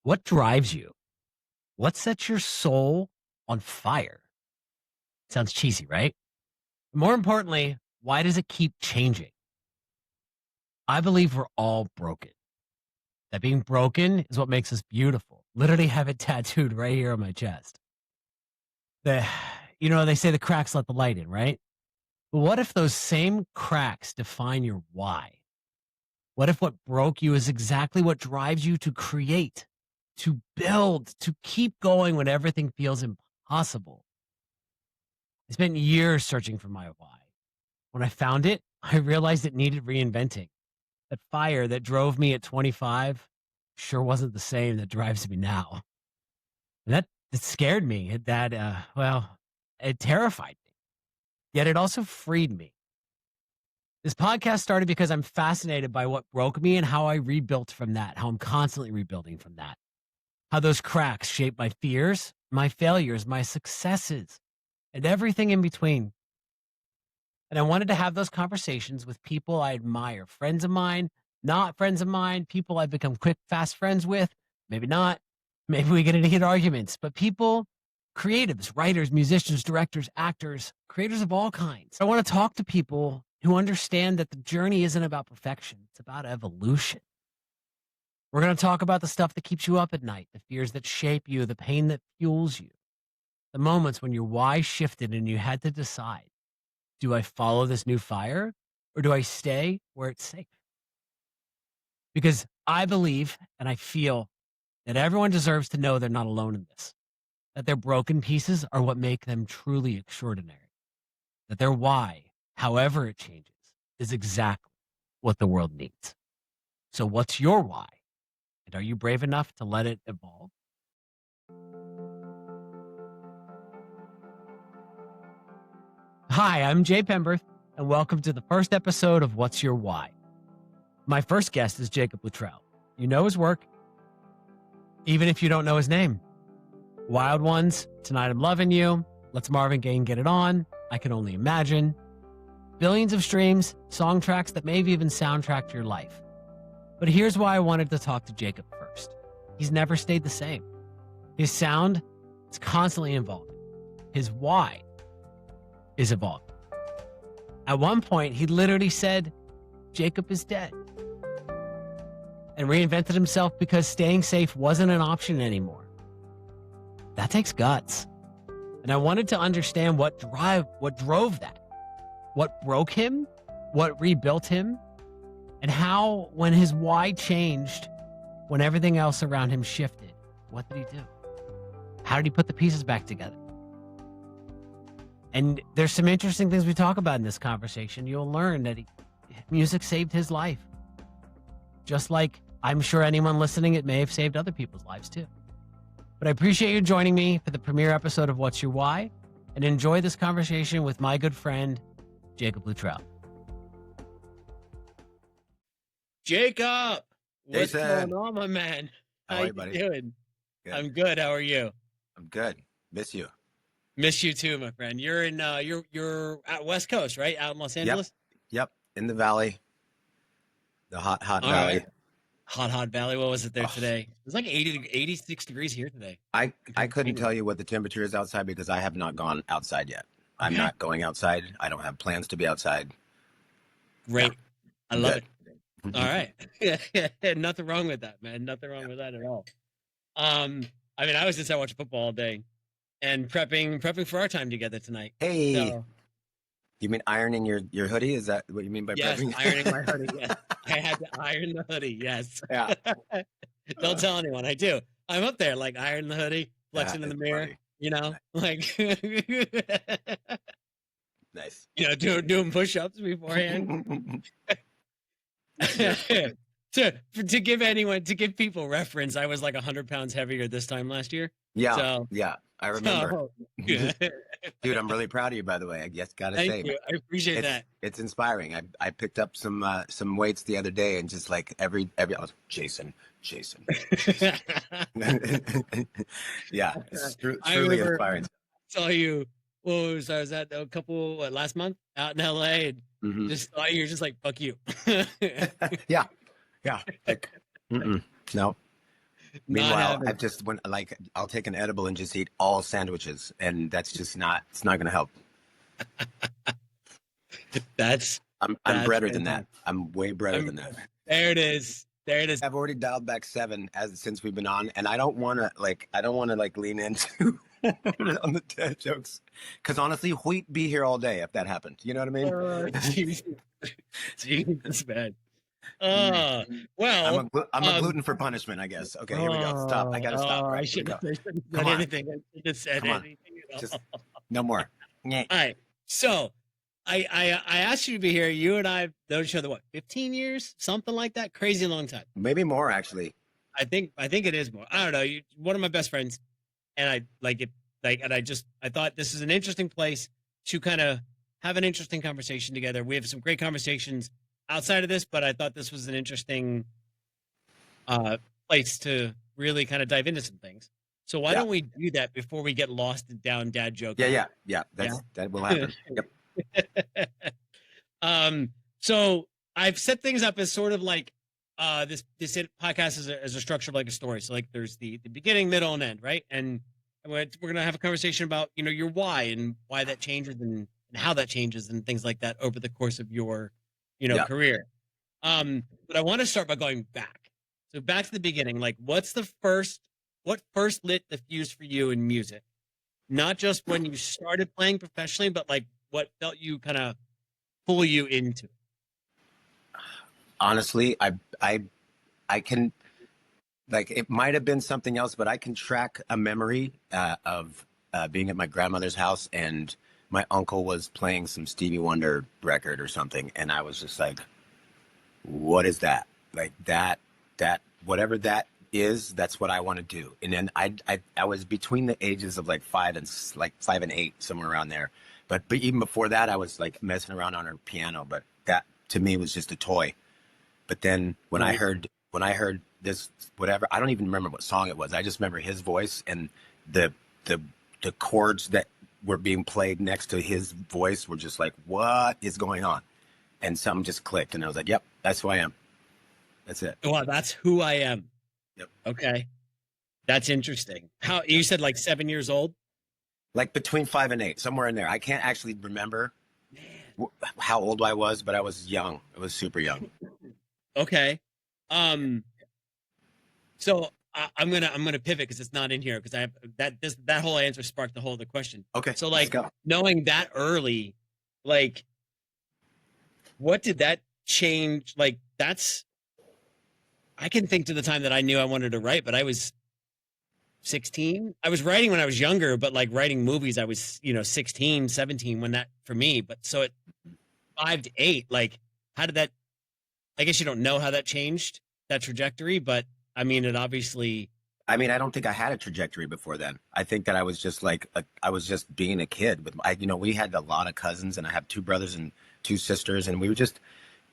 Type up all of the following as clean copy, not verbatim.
What drives you? What sets your soul on fire? Sounds cheesy, right? More importantly, why does it keep changing? I believe we're all broken. That being broken is what makes us beautiful. Literally have it tattooed right here on my chest. The, they say the cracks let the light in, right? But what if those same cracks define your why? What if what broke you is exactly what drives you to create, to build, to keep going when everything feels impossible? I spent years searching for my why. When I found it, I realized it needed reinventing. That fire that drove me at 25 sure wasn't the same that drives me now. And that scared me. It terrified me. Yet it also freed me. This podcast started because I'm fascinated by what broke me and how I rebuilt from that, how I'm constantly rebuilding from that. How those cracks shape my fears, my failures, my successes, and everything in between. And I wanted to have those conversations with people I admire, friends of mine, not friends of mine, people I've become quick, fast friends with, maybe not. Maybe we get into heated arguments, but people, creatives, writers, musicians, directors, actors, creators of all kinds. I want to talk to people who understand that the journey isn't about perfection. It's about evolution. We're going to talk about the stuff that keeps you up at night, the fears that shape you, the pain that fuels you, the moments when your why shifted and you had to decide, do I follow this new fire or do I stay where it's safe? Because I believe and I feel that everyone deserves to know they're not alone in this, that their broken pieces are what make them truly extraordinary, that their why, however it changes, is exactly what the world needs. So what's your why? And are you brave enough to let it evolve? Hi, I'm Jay Pemberth, and welcome to the first episode of What's Your Why? My first guest is Jacob Luttrell. You know his work, even if you don't know his name. Wild Ones, Tonight I'm Lovin You, Let's Marvin Gaye Get It On, I Can Only Imagine. Billions of streams, song tracks that maybe even soundtrack your life. But here's why I wanted to talk to Jacob first. He's never stayed the same. His sound is constantly evolving. His why is evolving. At one point, he literally said, Jacob is dead. And reinvented himself because staying safe wasn't an option anymore. That takes guts. And I wanted to understand what drove that. What broke him, what rebuilt him, and how, when his why changed, when everything else around him shifted, what did he do? How did he put the pieces back together? And there's some interesting things we talk about in this conversation. You'll learn that music saved his life. Just like I'm sure anyone listening, it may have saved other people's lives too. But I appreciate you joining me for the premiere episode of What's Your Why, and enjoy this conversation with my good friend, Jacob Luttrell. Jacob, what's Jason. going on, my man? How are you, buddy? Doing? Good. I'm good. How are you? I'm good. Miss you. Miss you too, my friend. You're in you're at West Coast, right? Out in Los Angeles? Yep. In the valley. The hot All valley. right. Hot valley. What was it there today? It was like 86 degrees here today. I couldn't tell you what the temperature is outside because I have not gone outside yet. I'm not going outside. I don't have plans to be outside. Great. Yeah. I love it. All right. Nothing wrong with that, man. Nothing wrong with that at all. I mean, I was just out watching football all day and prepping for our time together tonight. Hey. So, you mean ironing your hoodie? Is that what you mean by prepping? Yes, ironing my hoodie. Yes. I had to iron the hoodie. Yes. Yeah. Don't tell anyone. I do. I'm up there, like ironing the hoodie, flexing in the mirror. Funny. You know, like nice. You know, doing push-ups beforehand. to give people reference, I was like 100 pounds heavier this time last year. Yeah. So, yeah. I remember. Yeah. Dude, I'm really proud of you, by the way. I guess gotta Thank say, you. I appreciate that. It's inspiring. I picked up some weights the other day, and just like every I was Jason. Yeah, it's truly inspiring. Saw you. I was at a couple last month out in LA, and just saw you're just like, fuck you. Yeah. Like, no. Not Meanwhile, having I've just went like I'll take an edible and just eat all sandwiches, and that's just not. It's not going to help. that's I'm that's better than that. fantastic. I'm way better I'm, than that. there it is. There it is. I've already dialed back 7 as since we've been on, and I don't want to like lean into on the dad jokes because honestly, Wheat be here all day if that happened. You know what I mean? Jesus, Jesus, man. Mm. Uh, well, I'm a um, gluten for punishment, I guess. Okay, here we go. Stop. I gotta stop. I Right, here we shouldn't go. have Come said on, anything. I shouldn't have said come on. anything at Just all. no more. Yeah. All right. So I asked you to be here. You and I have known each other what, 15 years? Something like that. Crazy long time. Maybe more actually. I think it is more. I don't know. You one of my best friends, and I like it and I thought this is an interesting place to kind of have an interesting conversation together. We have some great conversations outside of this, but I thought this was an interesting uh place to really kind of dive into some things. So why Yeah. don't we do that before we get lost down dad joke Yeah, land? yeah, yeah. Yeah. That will happen. Yep. So I've set things up as sort of like this podcast as a structure of like a story. So like there's the beginning, middle, and end, right? And we're gonna have a conversation about your why and why that changes and how that changes and things like that over the course of your Yeah. career. But I want to start by going back. So back to the beginning. Like, what first lit the fuse for you in music? Not just when you started playing professionally, but like what felt you kind of pull you into it? Honestly, I can like it might have been something else, but I can track a memory of being at my grandmother's house and my uncle was playing some Stevie Wonder record or something, and I was just like, "What is that? Like that whatever that is, that's what I want to do." And then I was between the ages of like 5 and 8, somewhere around there. But even before that, I was like messing around on her piano. But that to me was just a toy. But then Right. when I heard this whatever, I don't even remember what song it was. I just remember his voice and the the the chords that were being played next to his voice were just like, what is going on? And something just clicked, and I was like, yep, that's who I am. That's it. Well, that's who I am. Yep. Okay. That's interesting. How you said like 7 years old? Like between 5 and 8, somewhere in there. I can't actually remember how old I was, but I was young. I was super young. Okay. Um, so I'm gonna pivot because it's not in here because I have that whole answer sparked the whole other question. Okay, So let's like go. knowing that early, like what did that change? Like that's I can think to the time that I knew I wanted to write, but I was 16. I was writing when I was younger, but like writing movies, I was, 16, 17 when that for me. But so at 5 to 8, like how did that, I guess you don't know how that changed that trajectory, but I mean, it obviously, I mean, I don't think I had a trajectory before then. I think that I was just like I was just being a kid with we had a lot of cousins, and I have 2 brothers and 2 sisters, and we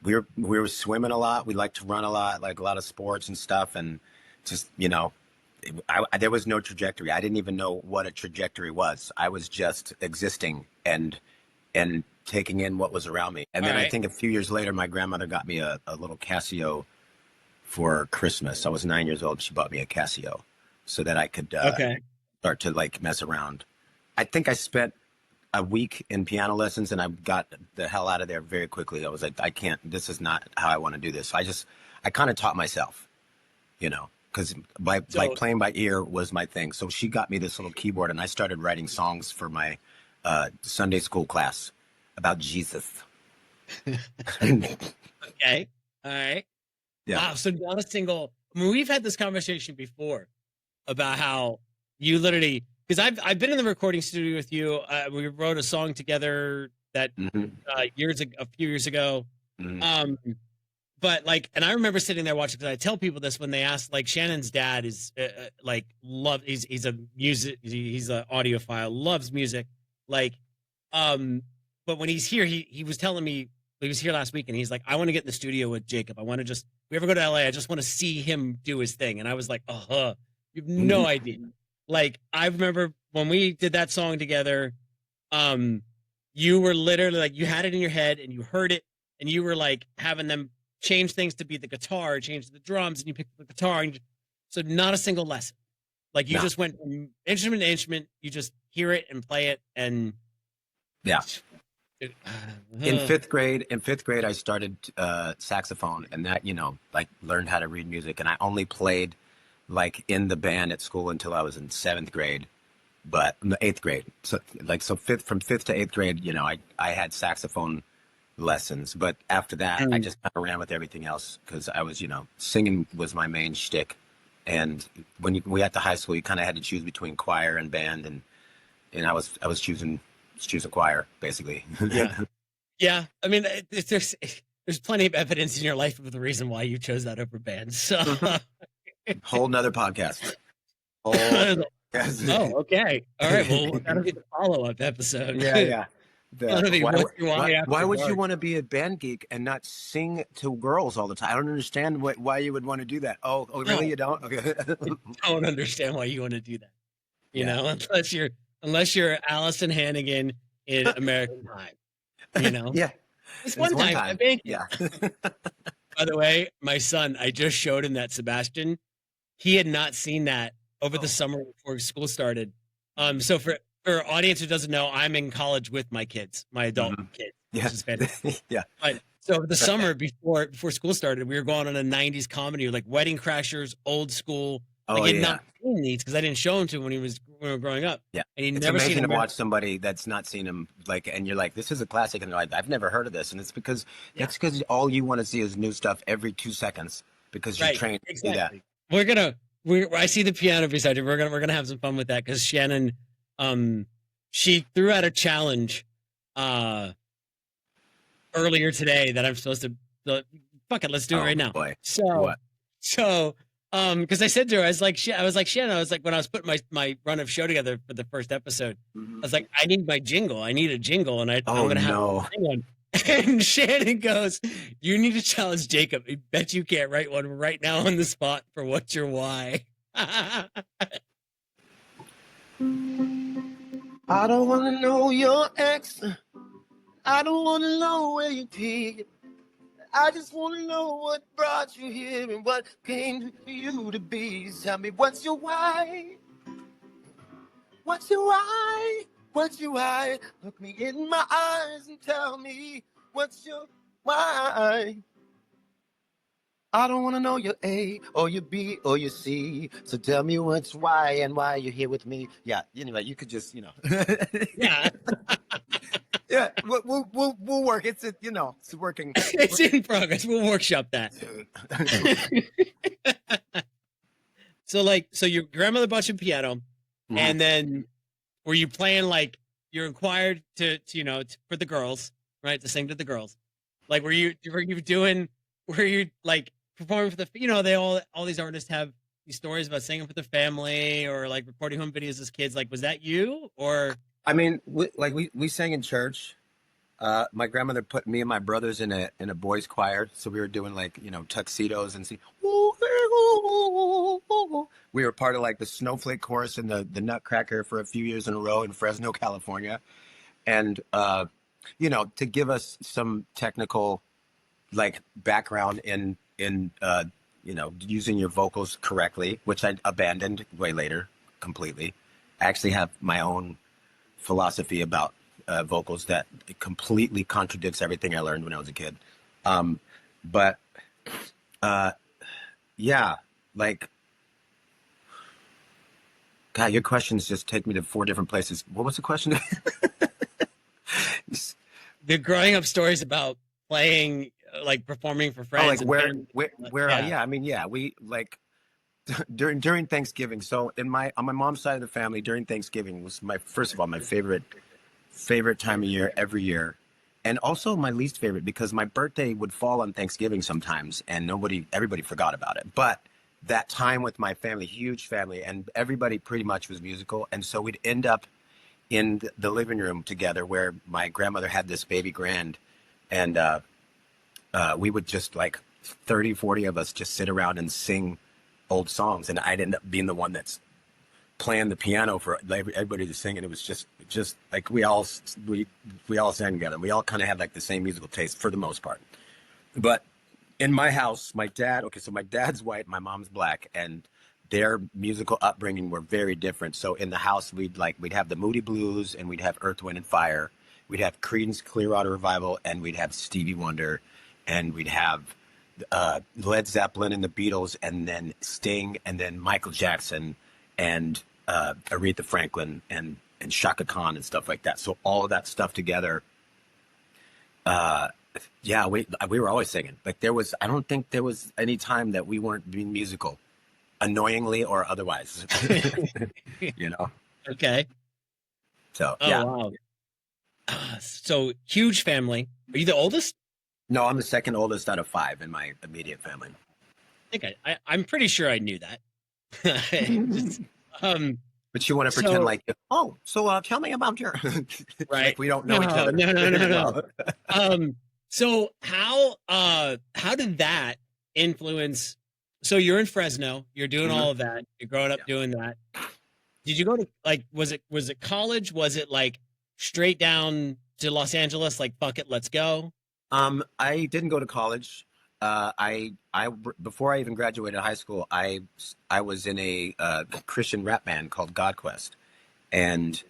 were swimming a lot. We liked to run a lot, like a lot of sports and stuff, and just there was no trajectory. I didn't even know what a trajectory was. I was just existing and taking in what was around me. And all then I right. think a few years later, my grandmother got me a little Casio for Christmas. I was 9 years old. She bought me a Casio so that I could Okay. start to like mess around. I think I spent a week in piano lessons and I got the hell out of there very quickly. I was like, I can't, this is not how I want to do this. I kind of taught myself, because So, playing by ear was my thing. So she got me this little keyboard and I started writing songs for my Sunday school class about Jesus. okay. All right. Yeah. Wow. So not a single, I mean, we've had this conversation before about how you literally, because I've been in the recording studio with you. We wrote a song together that Hmm. a few years ago. Hmm. Um, but like, and I remember sitting there watching because I tell people this when they ask, like, Shannon's dad is like he's a music he's an audiophile, loves music, like, but when he's here, he was telling me he was here last week and he's like, I want to get in the studio with Jacob. I want to just if we ever go to LA, I just want to see him do his thing. And I was like, you have no idea. Like I remember when we did that song together, um, you were literally like you had it in your head and you heard it and you were like having them change things to be the guitar, change the drums, and you picked the guitar. And So not a single lesson. Like you No. just went from instrument to instrument. You just hear it and play it, and Yeah. it, In fifth grade, I started saxophone, and that, like learned how to read music. And I only played like in the band at school until I was in seventh grade, but in the eighth grade. So from fifth to eighth grade, I had saxophone lessons. But after that, I just kind of ran with everything else because I was, singing was my main shtick. And when we got to high school, you kind of had to choose between choir and band, and I was choosing choir basically. yeah, yeah. I mean, there's plenty of evidence in your life of the reason why you chose that over band. So, Whole nother podcast. oh, okay, all right. Well, that'll be the follow up episode. Yeah, yeah. That'll be Why, what's your why, after why would you dark. want to be a band geek and not sing to girls all the time? I don't understand why you would want to do that. Oh, really? No, You don't? Okay. I don't understand why you want to do that. You Yeah. know, unless you're Allison Hannigan in American Pie. You know, Yeah. this It's one one time I time. banked it. Yeah. By the way, my son, I just showed him that Sebastian. He had not seen that over the Oh. summer before school started. So for audience who doesn't know, I'm in college with my kids, my adult Mhm. kids, Yeah. which is fantastic. Yeah. But so the summer before school started, we were going on a '90s comedy, like Wedding Crashers, old school. Like Oh, he had yeah. not seen these because I didn't show him to him when we were growing up, Yeah. and he'd It's never seen amazing to American. watch somebody that's not seen him, like, and you're like, this is a classic, and they're like, I've never heard of this. And it's because Yeah, all you want to see is new stuff every 2 seconds because you're right, trained to do that. exactly. I see the piano beside you. We're gonna have some fun with that because Shannon, she threw out a challenge, uh, earlier today that I'm supposed to. Fuck it, let's do it Oh right now. boy. So, What? so, because I said to her, Shannon, I was like, when I was putting my run of show together for the first episode, I Mhm. was like, I need my jingle. I need a jingle, and I'm Oh gonna have no. to sing one. And Shannon goes, "You need to challenge Jacob. I bet you can't write one right now on the spot for what's your why." I don't want to know your ex. I don't want to know where you be. I just want to know what brought you here and what came for you to be. Tell me what's your why? What's your why? What's your why? Look me in my eyes and tell me what's your why? I don't want to know your A or your B or your C. So tell me what's why and why you're here with me. Yeah, anyway, you could just, Yeah, Yeah, we'll work. It's working. it's in progress. We'll workshop that. So your grandmother bought you a piano, Mhm. and then were you playing like you're required for the girls, right? To sing to the girls. Like were you like performing for they all these artists have these stories about singing for the family or like recording home videos as kids. Like, was that you or I mean, we sang in church. My grandmother put me and my brothers in a boys' choir, so we were doing like tuxedos and we were part of like the Snowflake chorus and the Nutcracker for a few years in a row in Fresno, California, and to give us some technical like background in using your vocals correctly, which I abandoned way later completely. I actually have my own philosophy about vocals that completely contradicts everything I learned when I was a kid. But yeah, like God, your questions just take me to four different places. What was the question? the growing up stories about playing like performing for Oh, like friends and where, family? Yeah. yeah, I mean, yeah, we like during Thanksgiving. So on my mom's side of the family, during Thanksgiving was first of all, my favorite time of year every year. And also my least favorite because my birthday would fall on Thanksgiving sometimes and everybody forgot about it. But that time with my family, huge family, and everybody pretty much was musical. And so we'd end up in the living room together where my grandmother had this baby grand. And we would just like 30, 40 of us just sit around and sing old songs. And I'd end up being the one that's playing the piano for everybody to sing, and it was just like we all sang together. We all kind of had like the same musical taste for the most part. But in my house, my dad's white, my mom's black, their musical upbringing were very different. So in the house, we'd have the Moody Blues, and we'd have Earth, Wind and Fire. We'd have Creedence Clearwater Revival, and we'd have Stevie Wonder, and we'd have Led Zeppelin and the Beatles, and then Sting, and then Michael Jackson, and Aretha Franklin, and Shaka Khan and stuff like that. So all of that stuff together. Yeah, we were always singing. Like I don't think there was any time that we weren't being musical, annoyingly or otherwise. You know. Okay. So Oh yeah. wow. So huge family. Are you the oldest? No, I'm the second oldest out of five in my immediate family. I think I'm pretty sure I knew that. Just, But you want to pretend so like, oh, so tell me about your. right. Like we don't know No, each other. no, no, no, no. Well. So how did that influence? So you're in Fresno, you're doing Mhm. all of that, you're growing up Yeah. doing that. Did you go to like was it college? Was it like straight down to Los Angeles, like fuck it, let's go? I didn't go to college. I before I even graduated high school, I was in a Christian rap band called God Quest, and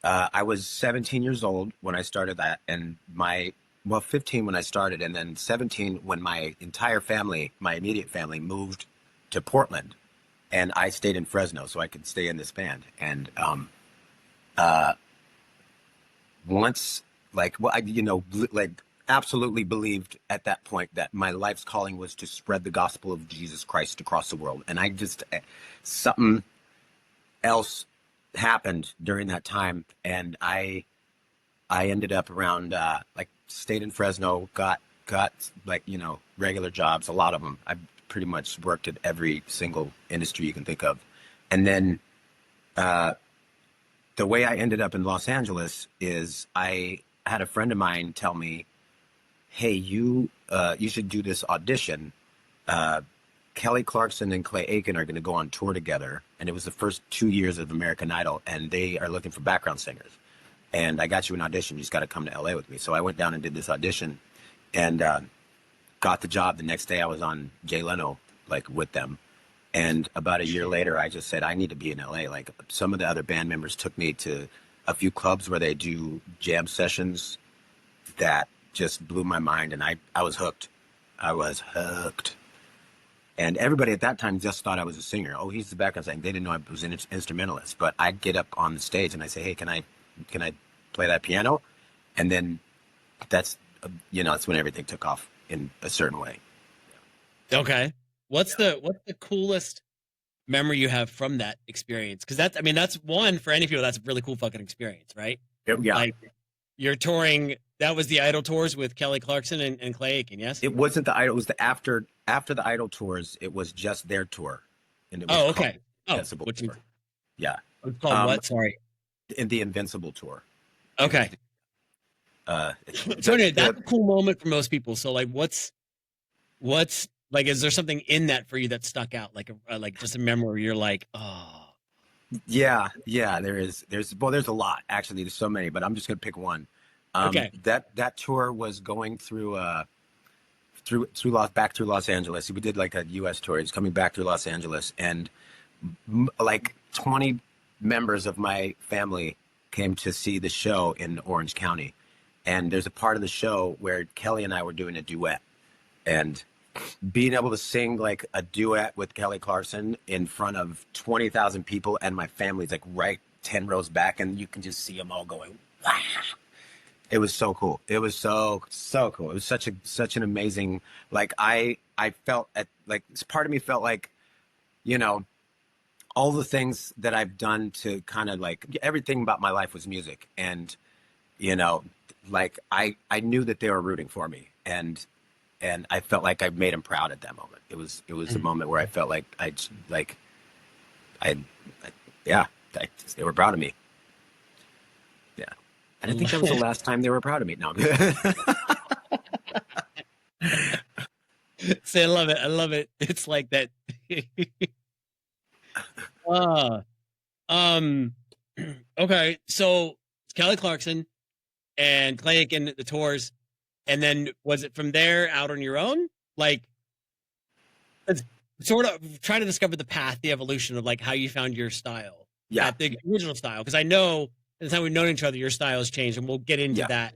I was 17 years old when I started that, and 15 when I started, and then 17 when my entire family, my immediate family, moved to Portland, and I stayed in Fresno so I could stay in this band. And once, like, well, like, absolutely believed at that point that my life's calling was to spread the gospel of Jesus Christ across the world, and I just something else happened during that time, and I ended up around like stayed in Fresno, got like regular jobs, a lot of them. I pretty much worked at every single industry you can think of, and then the way I ended up in Los Angeles is I had a friend of mine tell me, "Hey, you should do this audition. Kelly Clarkson and Clay Aiken are going to go on tour together," and it was the first 2 years of American Idol, and they are looking for background singers. And I got you an audition. You just got to come to LA with me. So I went down and did this audition, and got the job. The next day, I was on Jay Leno, like with them. And about a year later, I just said I need to be in LA. Like some of the other band members took me to a few clubs where they do jam sessions that just blew my mind, and I was hooked. I was hooked. And everybody at that time just thought I was a singer. Oh, he's the background singer. They didn't know I was an instrumentalist. But I'd get up on the stage and I say, "Hey, can I play that piano?" And then that's that's when everything took off in a certain way. Okay. What's the coolest memory you have from that experience? Because that's one for any people. That's a really cool fucking experience, right? Yeah. Like you're touring. That was the Idol tours with Kelly Clarkson and Clay Aiken. Yes. It wasn't the Idol. It was the after the Idol tours. It was just their tour, and it was Oh, called okay. Oh, Invincible which is Tour. Yeah. it's called what? Sorry. In the Invincible Tour. Okay. Uh, So anyway, that's a cool moment for most people. So like, what's like? Is there something in that for you that stuck out? Like like just a memory where you're like, oh, yeah. There is. There's a lot actually. There's so many, but I'm just gonna pick one. okay. That tour was going through back through Los Angeles. We did like a U.S. tour. It's coming back through Los Angeles, and like 20 members of my family came to see the show in Orange County. And there's a part of the show where Kelly and I were doing a duet, and being able to sing like a duet with Kelly Clarkson in front of 20,000 people, and my family's like right 10 rows back, and you can just see them all going, wow. It was so cool. It was so cool. It was such an amazing, like I felt like part of me felt like, all the things that I've done to kind of like everything about my life was music, and like I knew that they were rooting for me, and I felt like I made them proud at that moment. It was a moment where I felt like yeah, they were proud of me. Yeah, and I think that was the last time they were proud of me. No. See, I love it. I love it. It's like that. uh, okay. So it's Kelly Clarkson and Clay Aiken the tours, and then was it from there out on your own? Like, sort of trying to discover the path, the evolution of like how you found your style Yeah, at the original style. Because I know at the time we've known each other, your style has changed, and we'll get into yeah. that.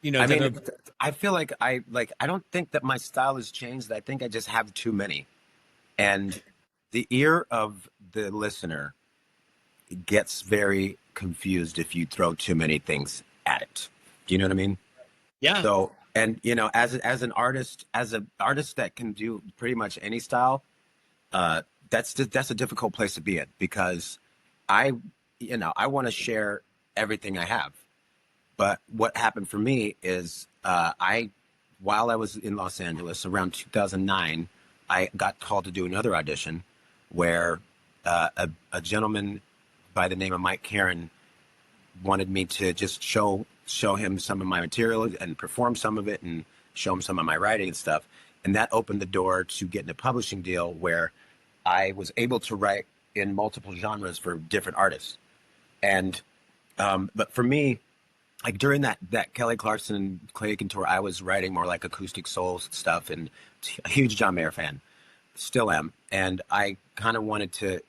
I Type mean, of I feel like I don't think that my style has changed. I think I just have too many. And the ear of the listener gets very confused if you throw too many things at it. Do you know what I mean? yeah, So, and as an artist, as an artist that can do pretty much any style, uh, that's a difficult place to be in because I, I want to share everything I have. But what happened for me is while I was in Los Angeles around 2009, I got called to do another audition where a gentleman by the name of Mike Karen wanted me to just show him some of my material and perform some of it and show him some of my writing and stuff. And that opened the door to getting a publishing deal where I was able to write in multiple genres for different artists. And but for me, like during that Kelly Clarkson and Clay Aiken tour, I was writing more like acoustic soul stuff and a huge John Mayer fan, still am. And I kind of wanted to,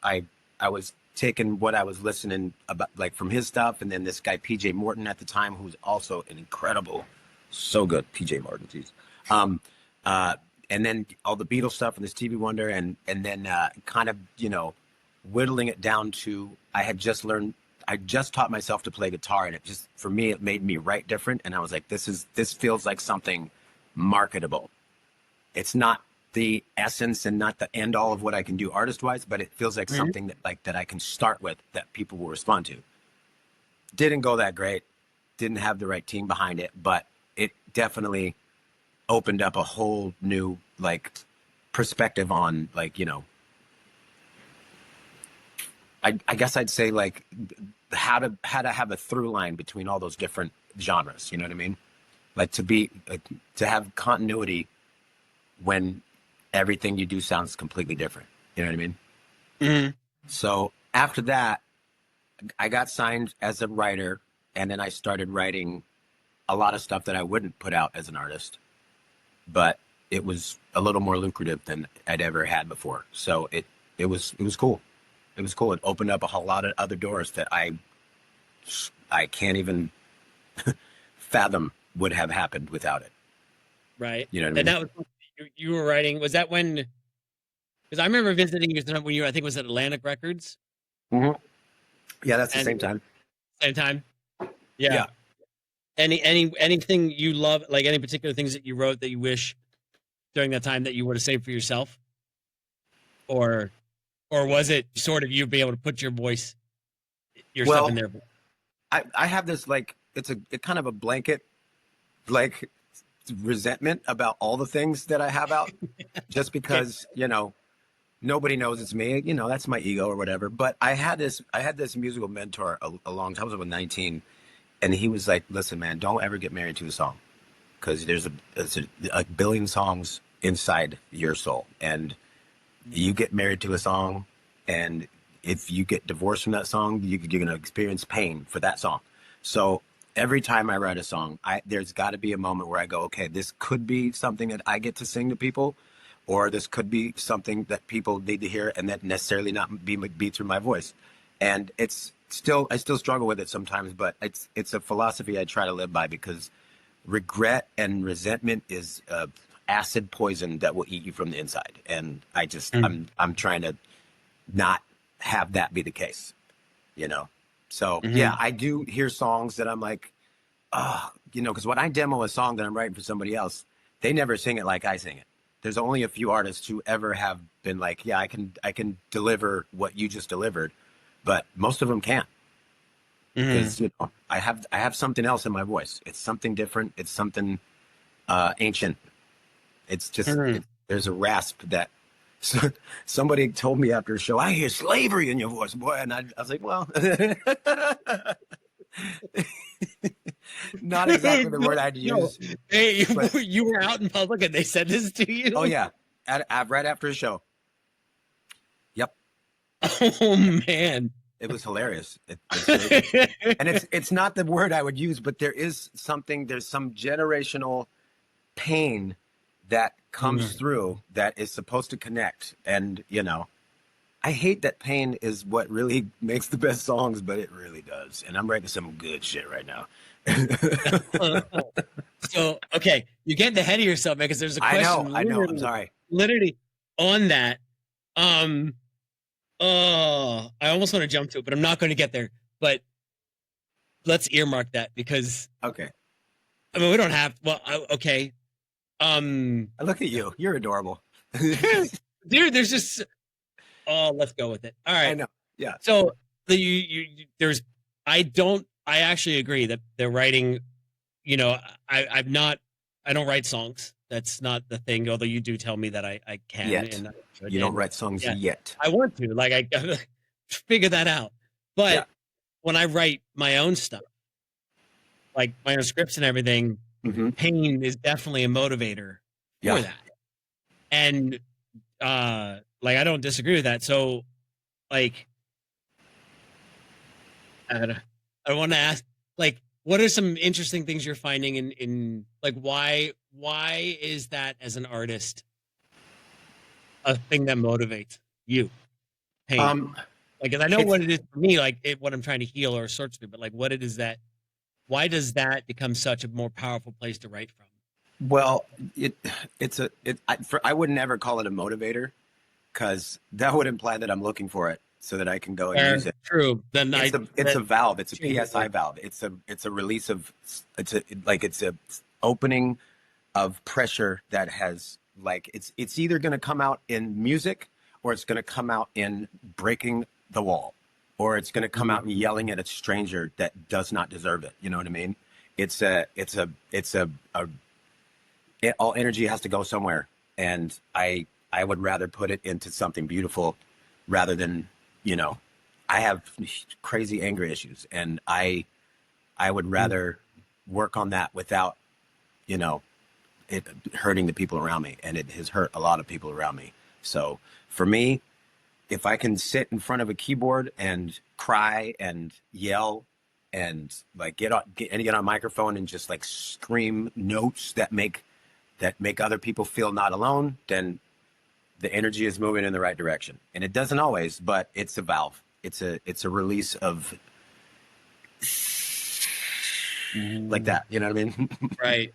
I was taking what I was listening about like from his stuff, and then this guy PJ Morton at the time, who's also an incredible, so good PJ Morton, geez. Um, and then all the Beatles stuff and this TV Wonder, and then kind of whittling it down to I just taught myself to play guitar, and it just for me it made me write different, and I was like, this feels like something marketable. It's not the essence and not the end all of what I can do artist wise, but it feels like Mhm. something that I can start with that people will respond to. Didn't go that great, didn't have the right team behind it, but it definitely opened up a whole new like perspective on I guess I'd say like how to have a through line between all those different genres. You know what I mean? Like to have continuity when everything you do sounds completely different. You know what I mean? Mhm. So after that, I got signed as a writer, and then I started writing a lot of stuff that I wouldn't put out as an artist, but it was a little more lucrative than I'd ever had before. So it was cool. It was cool. It opened up a whole lot of other doors that I can't even fathom would have happened without it. Right. You know what I And mean? that was you were writing. Was that when? Because I remember visiting you when you were, I think it was at Atlantic Records, Hmm. Yeah, that's the and same time. same time. Yeah. Yeah. Anything you love, like any particular things that you wrote that you wish during that time that you would have saved for yourself, or or was it sort of you being able to put your stuff in Well, there? I have this like it's kind of a blanket like resentment about all the things that I have out just Okay. because, nobody knows it's me. That's my ego or whatever. But I had this musical mentor a long time. I was 19, and he was like, "Listen, man, don't ever get married to a song because there's a billion songs inside your soul, and you get married to a song, and if you get divorced from that song, you're going to experience pain for that song. So every time I write a song, there's got to be a moment where I go, okay, this could be something that I get to sing to people, or this could be something that people need to hear, and that necessarily not be through my voice. And I still struggle with it sometimes, but it's a philosophy I try to live by because regret and resentment is acid poison that will eat you from the inside. And Mm-hmm. I'm trying to not have that be the case, you know? So yeah, Mm-hmm. I do hear songs that I'm like, oh, because when I demo a song that I'm writing for somebody else, they never sing it like I sing it. There's only a few artists who ever have been like, yeah, I can deliver what you just delivered, but most of them can't because I have something else in my voice. It's something different. It's something ancient. It's just Mm-hmm. there's a rasp that somebody told me after a show. I hear slavery in your voice, boy, and I was like, well, not exactly the word I'd No, use, hey, but you were out in public and they said this to oh you. yeah, right after a show. Yep, Oh man. it was hilarious. It's crazy, and it's not the word I would use, but there's some generational pain that comes Mm. through that is supposed to connect. And, you know, I hate that pain is what really makes the best songs, but it really does. And I'm writing some good shit right now. So, okay, you're getting ahead of yourself, man, because there's a question I know. I'm literally, sorry. literally on that. Um, oh, I almost want to jump to it, but I'm not going to get there. But let's earmark that because Okay. I mean we don't have. Well, okay. Look at you. You're adorable. Dude, there's just. Oh, let's go with it. All I right. know. Yeah. So there's. I don't. I actually agree that they're writing. You know, I'm not. I don't write songs. That's not the thing. Although you do tell me that I can Yet. and I should. You don't And write songs yeah, yet. I want to. Like I gotta figure that out. Yeah. But when I write my own stuff, like my own scripts and everything, Hmm. pain is definitely a motivator for Yeah. that. And like I don't disagree with that. So like I, I want to ask like what are some interesting things you're finding in like why is that as an artist a thing that motivates you? Pain. Um, Like 'cause I know it's what it is for me, like what I'm trying to heal or search through, but like what it is that why does that become such a more powerful place to write from? well, it I would never call it a motivator because that would imply that I'm looking for it so that I can go and use Fair, it. true. Then It's that a valve. It's a changes PSI it. valve. It's a release of it's a opening of pressure that has like it's either going to come out in music or it's going to come out in breaking the wall or it's going to come out Mhm. in yelling at a stranger that does not deserve it. You know what I mean? It's a all energy has to go somewhere, and I would rather put it into something beautiful rather than you know I have crazy anger issues, and I would rather work on that without you know it hurting the people around me, and it has hurt a lot of people around me. So for me, if I can sit in front of a keyboard and cry and yell and like get on a microphone and just like scream notes that make other people feel not alone, then the energy is moving in the right direction. And it doesn't always, but it's a valve. It's a release of like Mm. that. You know what I mean? Right,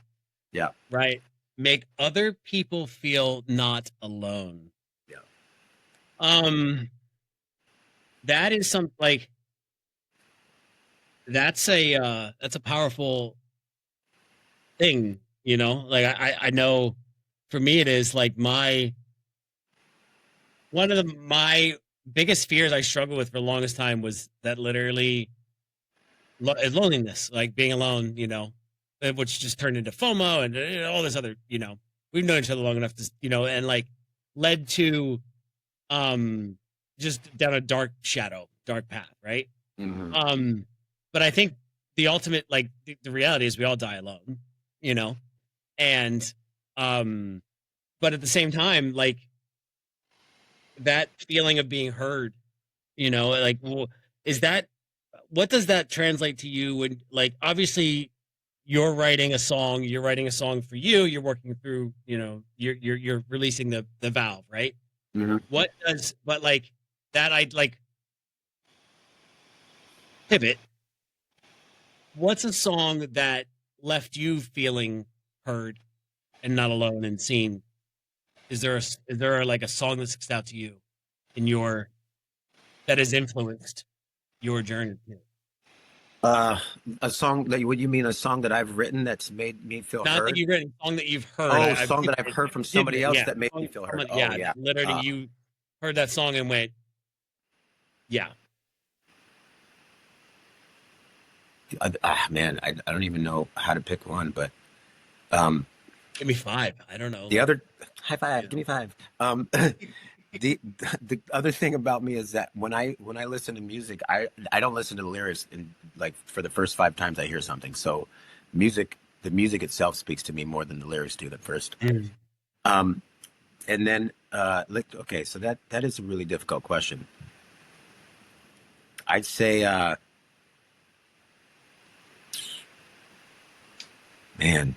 Yeah. right. Make other people feel not alone. Yeah. Um, that is some like that's a powerful thing, you know? Like I know for me it is like one of my biggest fears I struggled with for the longest time was that literally loneliness, like being alone, you know, which just turned into FOMO and all this other, you know, we've known each other long enough to, you know, and like led to um just down a dark path, right? Hmm. Um, but I think the ultimate, like the reality is we all die alone, you know, and um, but at the same time, like that feeling of being heard, you know, like well, is that what does that translate to you? When like obviously you're writing a song for you, you're working through, you know, you're releasing the valve, right? Hmm. What does but like that I like pivot. What's a song that left you feeling heard and not alone and seen? Is there like a song that sticks out to you in your that has influenced your journey? Uh, a song that what you mean a song that I've written that's made me feel Not that heard? you've written a song that you've heard. Oh, a I've song that I've pivoted, heard from somebody pivoted, else yeah, that made me song, feel heard. someone, Oh yeah, yeah. that literally Uh, you heard that song and went, yeah, man, I don't even know how to pick one, but um, give me five. I don't know, the like other high you five, give know, me five. The the other thing about me is that when I listen to music, I don't listen to the lyrics in like for the first 5 times I hear something. So, the music itself speaks to me more than the lyrics do at first. mm, Um, and then okay, so that is a really difficult question. I'd say, man,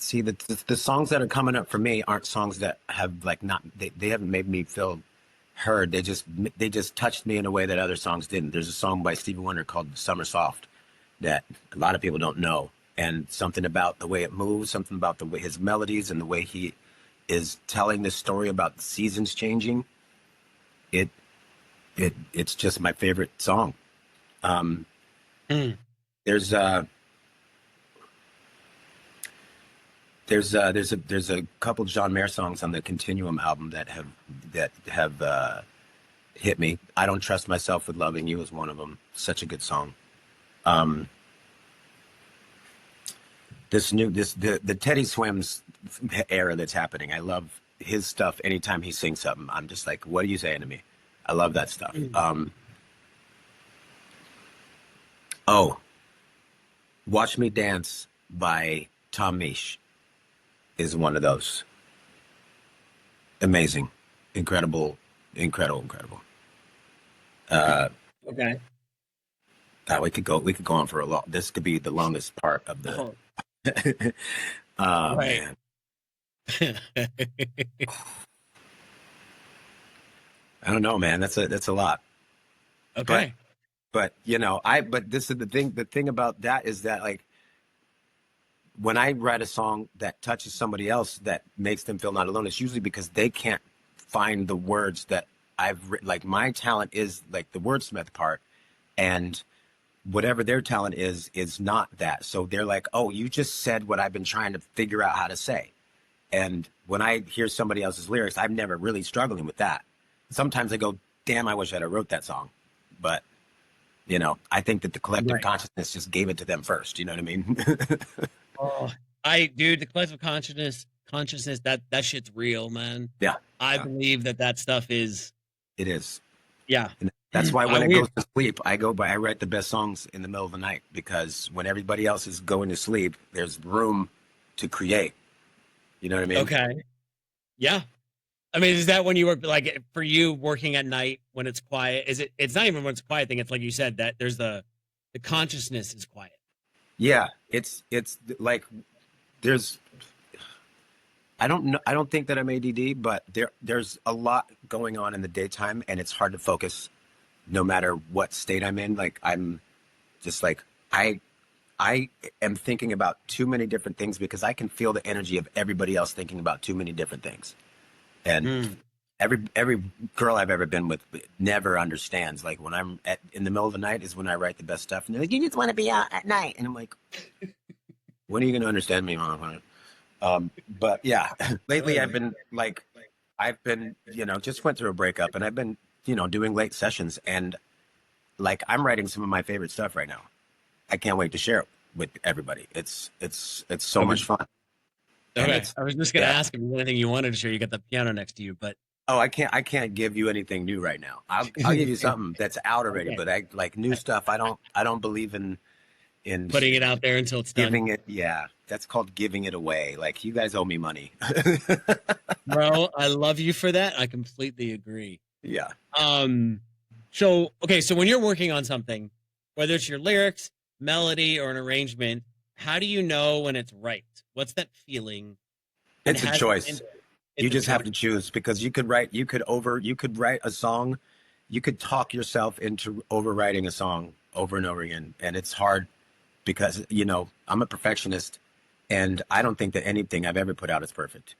See, the songs that are coming up for me aren't songs that have like not they haven't made me feel heard. They just touched me in a way that other songs didn't. There's a song by Stevie Wonder called "Summer Soft" that a lot of people don't know, and something about the way it moves, something about the way his melodies and the way he is telling this story about the seasons changing. It it's just my favorite song. Um, Mm. there's there's a couple John Mayer songs on the Continuum album that have hit me. I Don't Trust Myself with Loving You is one of them. Such a good song. Um, the Teddy Swims era that's happening. I love his stuff. Anytime he sings something, I'm just like, what are you saying to me? I love that stuff. Mm. Oh, Watch Me Dance by Tom Misch is one of those. Amazing, incredible, incredible, incredible. Uh, Okay. God, we could go on for a long. This could be the longest part of the. Oh, Oh right. man, I don't know, man. That's a lot. But Okay. but this is the thing. The thing about that is that like when I write a song that touches somebody else that makes them feel not alone, it's usually because they can't find the words that I've written. Like my talent is like the wordsmith part, and whatever their talent is not that. So they're like, oh, you just said what I've been trying to figure out how to say. And when I hear somebody else's lyrics, I'm never really struggling with that. Sometimes I go, damn, I wish I'd have wrote that song. But, I think that the collective Right. consciousness just gave it to them first. You know what I mean? Oh, the collective consciousness, that shit's real, man. Yeah, I yeah, believe that stuff is, it is. yeah. And that's why when it We, goes to sleep, I write the best songs in the middle of the night because when everybody else is going to sleep, there's room to create. You know what I mean? okay. Yeah. I mean, is that when you were like for you working at night when it's quiet? It's not even when it's quiet thing. It's like you said that there's the consciousness is quiet. Yeah, it's like there's I don't know. I don't think that I'm ADD, but there's a lot going on in the daytime, and it's hard to focus, no matter what state I'm in. Like I'm just like I am thinking about too many different things because I can feel the energy of everybody else thinking about too many different things. And Mm. every girl I've ever been with never understands. Like when in the middle of the night is when I write the best stuff, and they're like, "You just want to be out at night," and I'm like, "When are you going to understand me, mom?" But yeah, lately I've been, just went through a breakup and I've been, doing late sessions and like I'm writing some of my favorite stuff right now. I can't wait to share it with everybody. It's so Okay. much fun. And Okay. it's, I was just gonna yeah. ask if there's anything you wanted to share. You got the piano next to you, but Oh, I can't give you anything new right now. I'll give you something that's out already, okay. but I like new stuff. I don't believe in Putting it out there until it's done. giving it. Yeah, that's called giving it away. Like you guys owe me money. Bro, I love you for that. I completely agree. Yeah. Um, so okay, so when you're working on something, whether it's your lyrics, melody, or an arrangement, how do you know when it's right? What's that feeling? And It's a has choice. You it's a just have choice. to choose because you could write a song, you could talk yourself into overwriting a song over and over again. And it's hard because, I'm a perfectionist and I don't think that anything I've ever put out is perfect,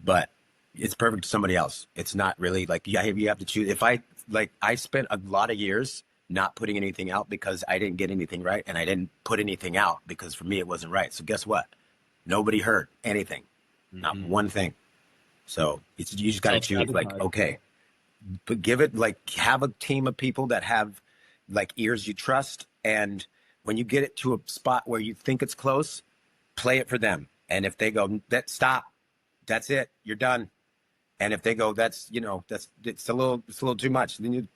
but it's perfect to somebody else. It's not really like, yeah, you have to choose. I spent a lot of years not putting anything out because I didn't get anything right. And I didn't put anything out because for me, it wasn't right. So guess what? Nobody heard anything, not Mhm. one thing. So you just got to Self choose like, sabotage. okay, but give it like have a team of people that have like ears you trust. And when you get it to a spot where you think it's close, play it for them. And if they go, that stop, that's it, you're done. And if they go, it's a little too much, then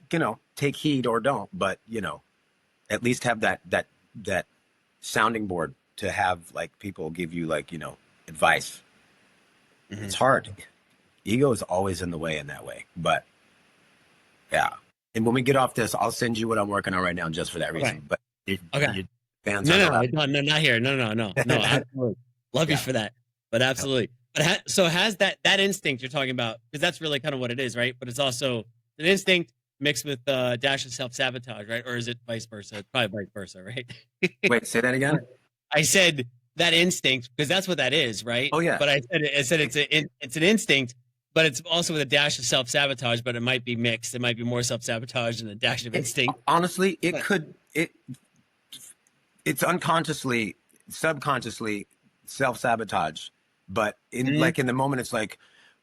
take heed or don't. But at least have that sounding board to have like people give you like advice. It's Mhm. hard. Ego is always in the way in that way. But yeah. And when we get off this, I'll send you what I'm working on right now just for that Okay. reason. But Okay. your fans No, aren't no, allowed. no, no, not here. No, no, no, no. Absolutely. Love you Yeah. for that. But absolutely. But so has that instinct you're talking about, because that's really kind of what it is, right? But it's also an instinct mixed with dash of self sabotage, right? Or is it vice versa? Probably vice versa, right? Wait, say that again. I said that instinct because that's what that is, right? Oh yeah. But I said it's an instinct, but it's also with a dash of self sabotage. But it might be mixed. It might be more self sabotage and a dash of instinct. Honestly, it But could it's unconsciously, subconsciously self sabotage. But Mhm. in the moment, it's like,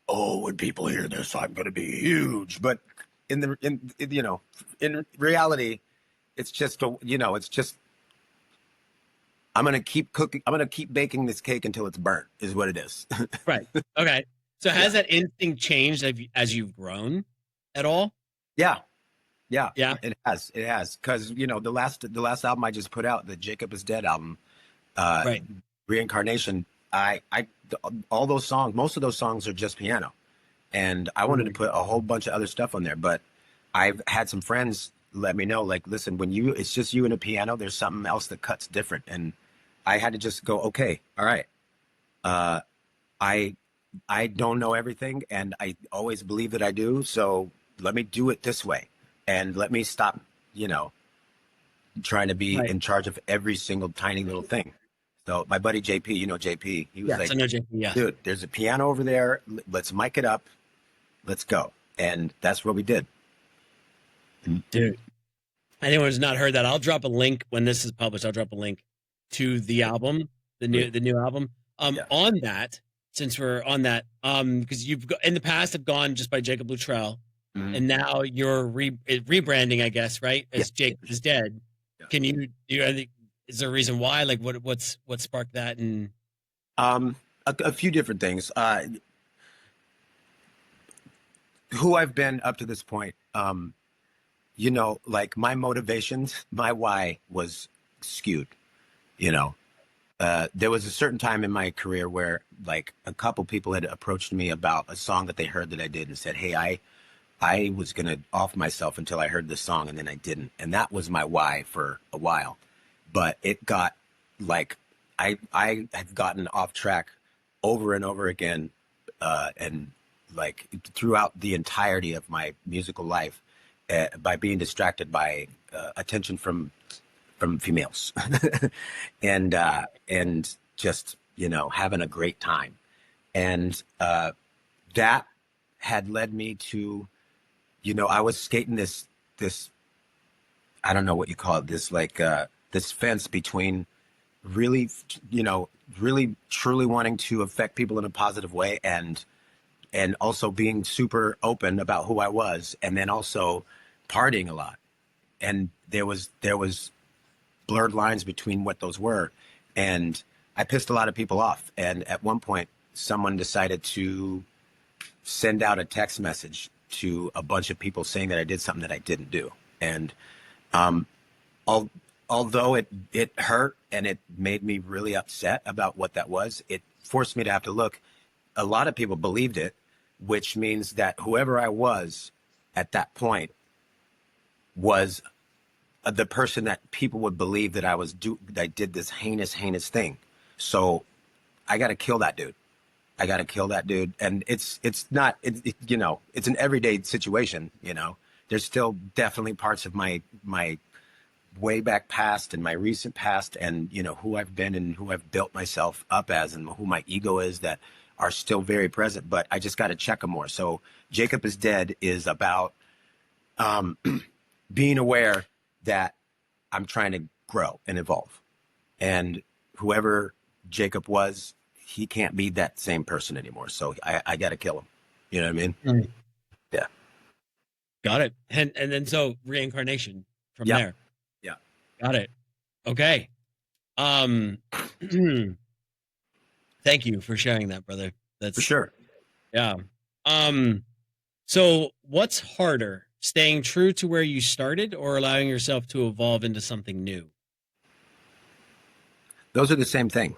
oh, when people hear this, I'm going to be huge. But in reality, it's just it's just I'm going to keep cooking. I'm going to keep baking this cake until it's burnt. Is what it is. right, okay. So Yeah, has that instinct changed as you've grown at all? yeah, yeah. Yeah, It has. It has because the last album I just put out, the Jacob is Dead album, uh, right. Reincarnation. I all those songs, most of those songs are just piano, and I wanted to Mhm. put a whole bunch of other stuff on there, but I've had some friends let me know, like, listen, when it's just you and a piano, there's something else that cuts different, and I had to just go, okay, all right. Uh, I I don't know everything, and I always believe that I do. So let me do it this way, and let me stop, you know, trying to be Right. in charge of every single tiny little thing. So my buddy JP, JP, he was Yes, I like, know JP. Yeah, dude, there's a piano over there. Let's mic it up. Let's go. And that's what we did. dude. Anyone who's not heard that, I'll drop a link when this is published. I'll drop a link to the album, the new Sweet. the new album. Yeah. On that, since we're on that, because in the past have gone just by Jacob Luttrell, Mhm. and now you're rebranding, I guess, right? Yeah. As Jacob is Dead. Yeah. Can you? I think, is there a reason why? Like, what sparked that? And A few different things. Who I've been up to this point, like my motivations, my why was skewed. You know, there was a certain time in my career where like a couple people had approached me about a song that they heard that I did and said, "Hey, I was gonna off myself until I heard this song, and then I didn't," and that was my why for a while. But it got like I have gotten off track over and over again, and like throughout the entirety of my musical life, by being distracted by attention from females, and just having a great time, and that had led me to I was skating this I don't know what you call it, this like this fence between really really truly wanting to affect people in a positive way, and also being super open about who I was, and then also partying a lot. And there was blurred lines between what those were, and I pissed a lot of people off. And at one point, someone decided to send out a text message to a bunch of people saying that I did something that I didn't do. And um, al- although it hurt and it made me really upset about what that was, it forced me to have to look. A lot of people believed it, which means that whoever I was at that point was the person that people would believe that that I did this heinous thing. So I got to kill that dude. I got to kill that dude. And it's not it's an everyday situation. There's still definitely parts of my way back past and my recent past, and who I've been and who I've built myself up as, and who my ego is, that are still very present. But I just got to check them more. So Jacob is Dead is about um, being aware that I'm trying to grow and evolve, and whoever Jacob was, he can't be that same person anymore. So I got to kill him. You know what I mean? Mm. Yeah. Got it. And then so reincarnation from Yeah. there. Yeah. Got it. Okay. Um, thank you for sharing that, brother. For That's sure. yeah. Um, so what's harder, staying true to where you started or allowing yourself to evolve into something new? Those are the same thing.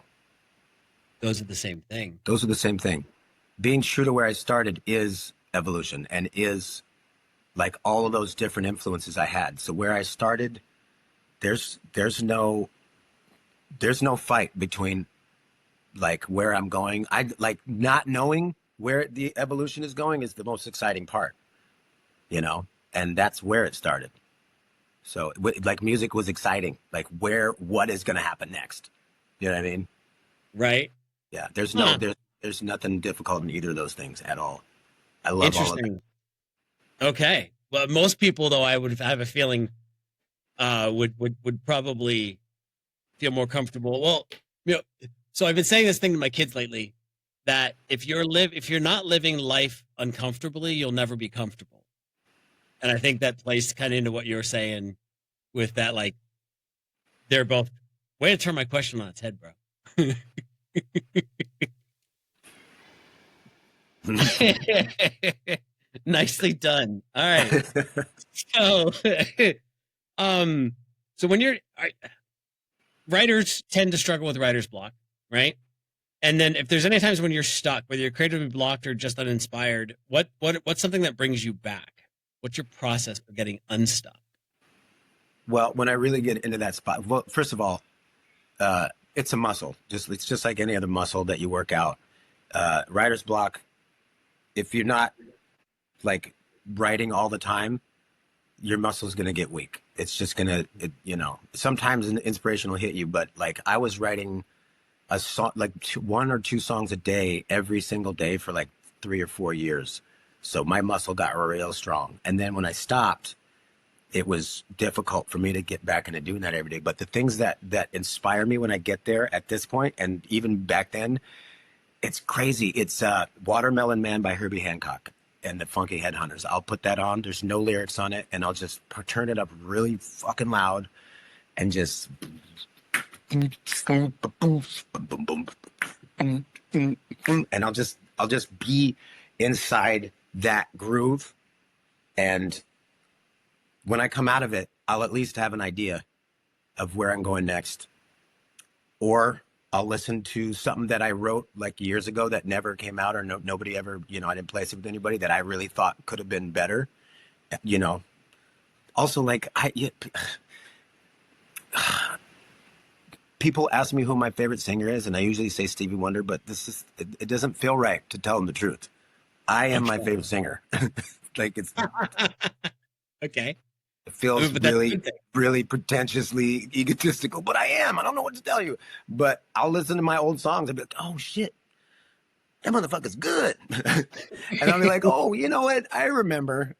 Those are the same thing. Those are the same thing. Being true to where I started is evolution, and is like all of those different influences I had. So where I started, there's no fight between like where I'm going. I like not knowing where the evolution is going is the most exciting part, you know, and that's where it started. So like music was exciting, like what is going to happen next? You know what I mean? Right. Yeah. Huh. There's nothing difficult in either of those things at all. I love all of it. Interesting. Okay. Well, most people though, I would have a feeling would probably feel more comfortable. Well, you know, so I've been saying this thing to my kids lately that if you're not living life uncomfortably, you'll never be comfortable. And I think that plays kind of into what you were saying with that, like they're both way to turn my question on its head, bro. Nicely done. All right. So um so when writers tend to struggle with writer's block, right? And then if there's any times when you're stuck, whether you're creatively blocked or just uninspired, what's something that brings you back? What's your process for getting unstuck? Well, when I really get into that spot, well, first of all, it's a muscle. It's just like any other muscle that you work out. Writer's block. If you're not like writing all the time, your muscle's gonna get weak. It's just gonna, you know. Sometimes an inspiration will hit you, but like I was writing a song, like one or two songs a day every single day for like 3 or 4 years. So my muscle got real strong. And then when I stopped, it was difficult for me to get back into doing that every day. But the things that inspire me when I get there at this point, and even back then, it's crazy. It's Watermelon Man by Herbie Hancock and the Funky Headhunters. I'll put that on. There's no lyrics on it, and I'll just turn it up really fucking loud and just and I'll just be inside that groove, and when I come out of it, I'll at least have an idea of where I'm going next. Or I'll listen to something that I wrote like years ago that never came out, or nobody ever, you know, I didn't place it with anybody that I really thought could have been better, you know. Also, like people ask me who my favorite singer is, and I usually say Stevie Wonder, but it doesn't feel right to tell them the truth. I am my favorite singer. Like Okay. it feels But that's a good thing. really pretentiously egotistical, but I am. I don't know what to tell you. But I'll listen to my old songs and be like, oh shit, that motherfucker's good. And I'll be like, oh, you know what? I remember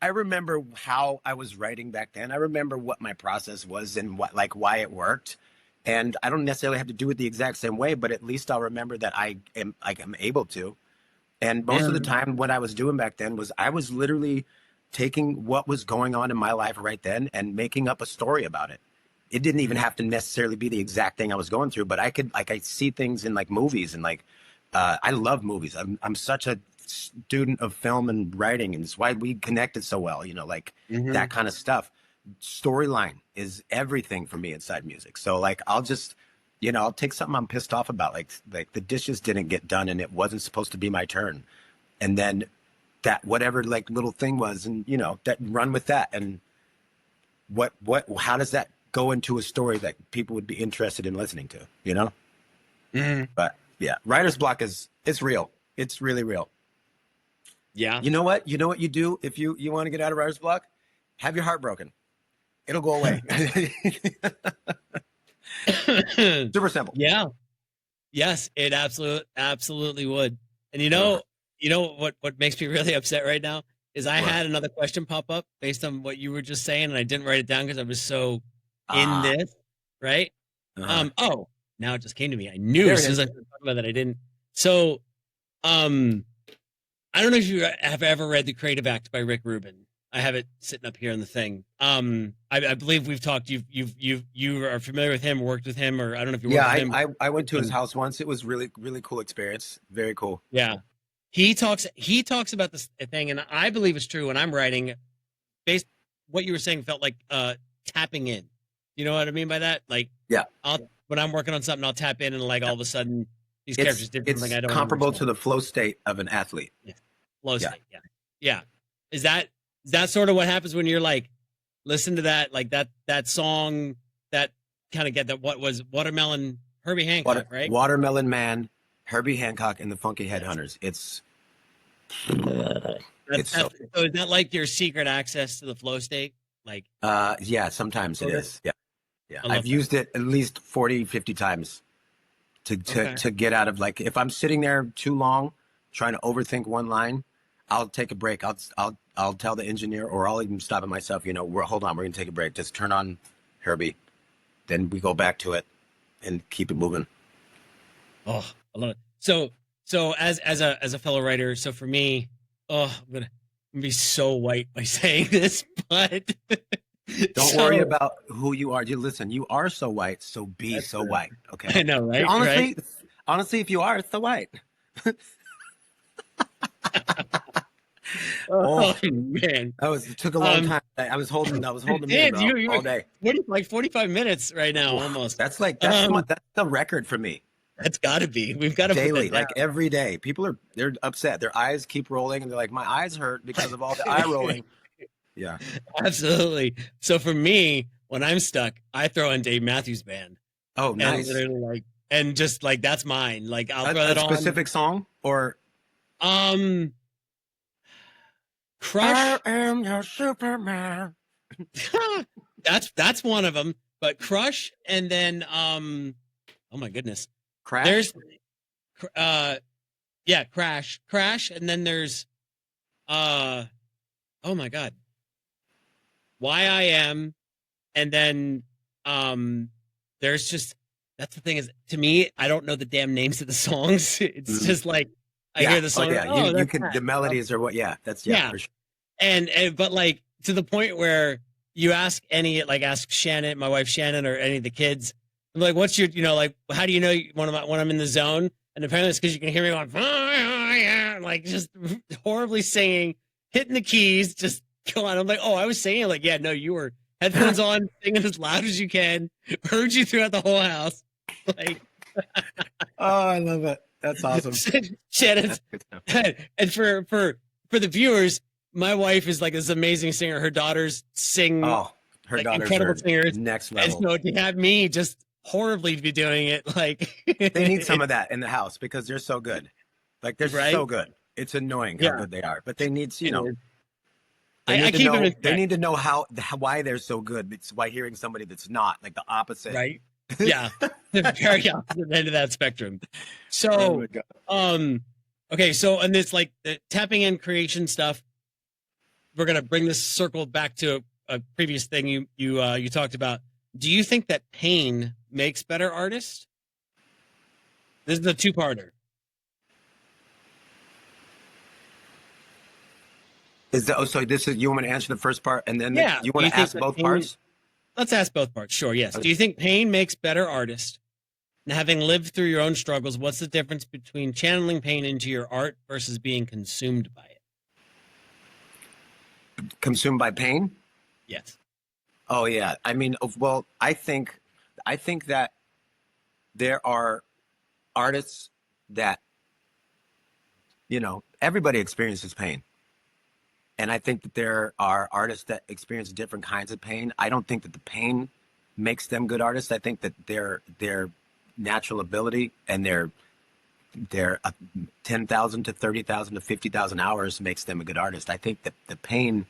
how I was writing back then. I remember what my process was and why it worked. And I don't necessarily have to do it the exact same way, but at least I'll remember that I'm able to. And most of the time, what I was doing back then was I was literally taking what was going on in my life right then and making up a story about it. It didn't even have to necessarily be the exact thing I was going through, but I could, like, I see things in like movies and like, I love movies. I'm such a student of film and writing, and it's why we connected so well, you know, like that kind of stuff. Storyline is everything for me inside music. So like, I'll just, you know, I'll take something I'm pissed off about, like the dishes didn't get done and it wasn't supposed to be my turn. And then that whatever like little thing was, and you know, that run with that. And how does that go into a story that people would be interested in listening to, you know? But yeah, writer's block it's real. It's really real. Yeah. You know what you do if you want to get out of writer's block? Have your heart broken. It'll go away. Super simple. Yeah. Yes, it absolutely would. And you know what makes me really upset right now is I had another question pop up based on what you were just saying, and I didn't write it down because I was so in this, right? Oh, now it just came to me. I knew as soon as I started talking about that I didn't. So, I don't know if you have ever read The Creative Act by Rick Rubin. I have it sitting up here in the thing. I believe we've talked. You are familiar with him, worked with him, or I don't know if you worked with him. I went to his house once. It was really cool experience. Very cool. Yeah, he talks about this thing, and I believe it's true. When I'm writing, based what you were saying, felt like tapping in. You know what I mean by that? Like, yeah, when I'm working on something, I'll tap in, and like all of a sudden, these characters did something I don't. It's comparable understand. to the flow state of an athlete. Yeah. Flow state. Yeah. Is that sort of what happens when you're like, listen to that, like that song that kind of get that, what was Watermelon, Herbie Hancock, right? Watermelon Man Herbie Hancock and the Funky Headhunters. It's so. So is that like your secret access to the flow state? Like, Yeah, sometimes it is. Yeah. Yeah. I I've love that. used it at least 40, 50 times Okay. to get out of, like, if I'm sitting there too long trying to overthink one line, I'll take a break. I'll tell the engineer, or I'll even stop it myself. Hold on, we're gonna take a break. Just turn on Herbie. Then we go back to it and keep it moving. Oh, I love it. So as a fellow writer, so for me, I'm gonna be so white by saying this, but Don't worry about who you are. You listen. You are so white, so be so true. white. Okay. I know, right? Honestly, if you are, so white. Oh man, It took a long time. I was holding them in, bro, you all day. 45 minutes right now, almost. That's the record for me. That's got to be. We've got to Daily, put that like every day. They're upset. Their eyes keep rolling, and they're like, "My eyes hurt because of all the eye rolling." Yeah. Absolutely. So for me, when I'm stuck, I throw in Dave Matthews Band. Oh, nice. And literally and just like that's mine. Like I'll throw that on. A specific song or Crush. I am your Superman. That's one of them. But Crush, and then oh my goodness. Crash. There's Crash, and then there's oh my god. Why I Am, and then there's just that's the thing is, to me, I don't know the damn names of the songs. It's just like I hear the song. You can the melodies or what? Yeah, that's for sure. And but like to the point where you ask Shannon, my wife Shannon, or any of the kids, I'm like, what's your, like, how do you know when I'm in the zone? And apparently it's because you can hear me going, like just horribly singing, hitting the keys, just going. I'm like, oh, I was singing, like, yeah, no, you were headphones on, singing as loud as you can, heard you throughout the whole house. Like, oh, I love it. That's awesome. Shannon, and for the viewers, my wife is like this amazing singer. Her daughters sing. Oh, her daughters incredible are singers, next level. And so to have me just horribly be doing it, like they need some of that in the house because they're so good. Like they're so good. It's annoying how good they are, but they need They need to know why they're so good. It's by hearing somebody that's not, like the opposite. Right. Yeah. The very opposite end of that spectrum. So okay, so and it's like the tapping in creation stuff. We're gonna bring this circle back to a previous thing you talked about. Do you think that pain makes better artists? This is a two-parter. So this is, you want me to answer the first part and then you want to ask both parts? Let's ask both parts. Sure, yes. Okay. Do you think pain makes better artists? And having lived through your own struggles, what's the difference between channeling pain into your art versus being consumed by it? Consumed by pain? Yes. Oh yeah. I mean, well, I think that there are artists that, everybody experiences pain. And I think that there are artists that experience different kinds of pain. I don't think that the pain makes them good artists. I think that their natural ability and their 10,000 to 30,000 to 50,000 hours makes them a good artist. I think that the pain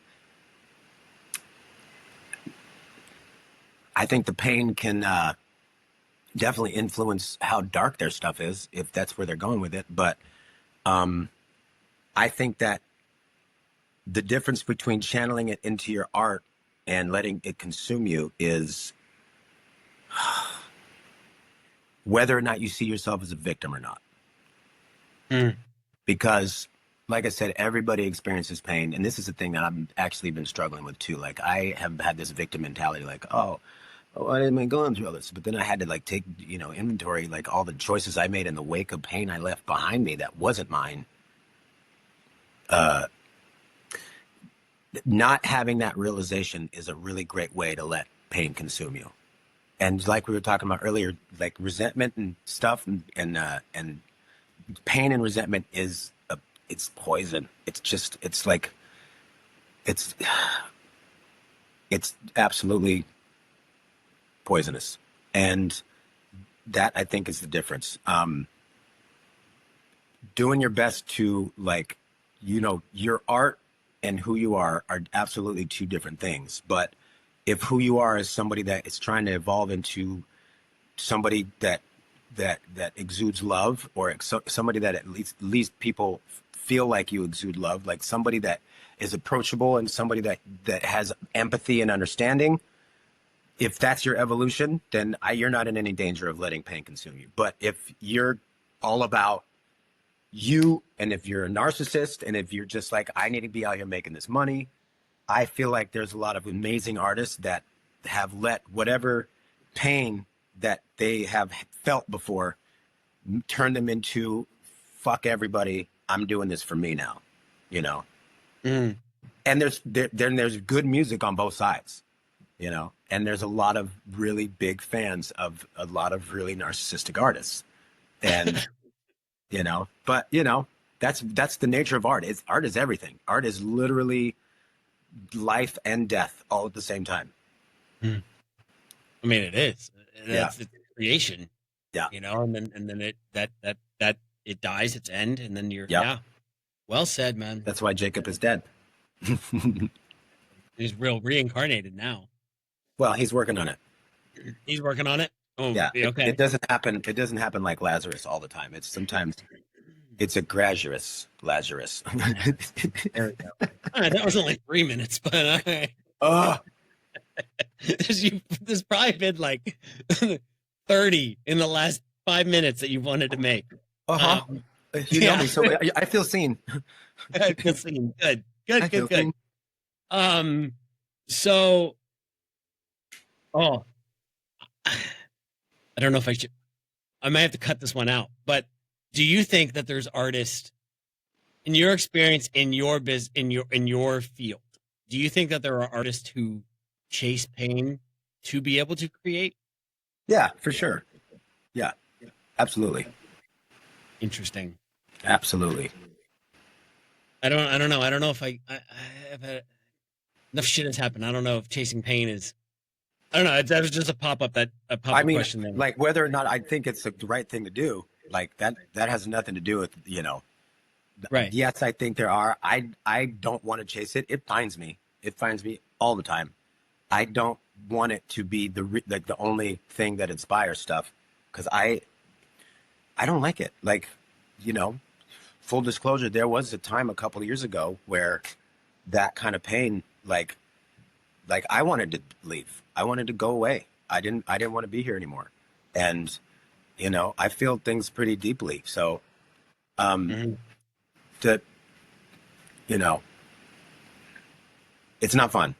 can definitely influence how dark their stuff is, if that's where they're going with it. But I think that the difference between channeling it into your art and letting it consume you is whether or not you see yourself as a victim or not. Because, like I said, everybody experiences pain. And this is the thing that I've actually been struggling with too. Like, I have had this victim mentality, like, I didn't going through all this. But then I had to like take, inventory, like all the choices I made in the wake of pain I left behind me that wasn't mine. Not having that realization is a really great way to let pain consume you. And like we were talking about earlier, like resentment and stuff and pain and resentment it's poison. It's absolutely poisonous. And that, I think, is the difference. doing your best to, like, your art and who you are absolutely two different things. But if who you are is somebody that is trying to evolve into somebody that exudes love, or somebody that at least people feel like you exude love, like somebody that is approachable and somebody that has empathy and understanding, if that's your evolution, then you're not in any danger of letting pain consume you. But if you're all about you, and if you're a narcissist, and if you're just like, I need to be out here making this money, I feel like there's a lot of amazing artists that have let whatever pain that they have felt before turn them into, fuck everybody, I'm doing this for me now, you know. Mm. And there's good music on both sides, you know, and there's a lot of really big fans of a lot of really narcissistic artists, and you know, but you know, that's the nature of art. Art is everything. Art is literally life and death all at the same time. Mm. I mean, it is. Yeah. It's creation. Yeah. You know, and then it dies, its end, and then you're Yep. yeah. Well said, man. That's why Jacob is dead. He's real reincarnated now. Well, he's working on it. He's working on it. Oh, Yeah. okay. It doesn't happen. It doesn't happen like Lazarus all the time. It's sometimes it's a graduous Lazarus. There we go. That was only 3 minutes, but Oh, there's probably been like 30 in the last 5 minutes that you wanted to make. uh-huh. You know me, so I feel seen. I feel seen. Good. I feel seen. So, I don't know if I might have to cut this one out, but do you think that there's artists in your experience in your in your field, do you think that there are artists who chase pain to be able to create? Yeah, for sure. Yeah, absolutely. Interesting. Absolutely. I don't know. I don't know if I have had enough shit has happened. I don't know if chasing pain is. I don't know. That was just a pop up question. There. Like whether or not I think it's the right thing to do, like that has nothing to do with, you know. Right. Yes, I think there are. I don't want to chase it. It finds me. It finds me all the time. I don't want it to be the only thing that inspires stuff, because I don't like it. Like, you know, full disclosure, there was a time a couple of years ago where that kind of pain, like I wanted to leave. I wanted to go away. I didn't want to be here anymore. And, you know, I feel things pretty deeply. So, that, you know, it's not fun.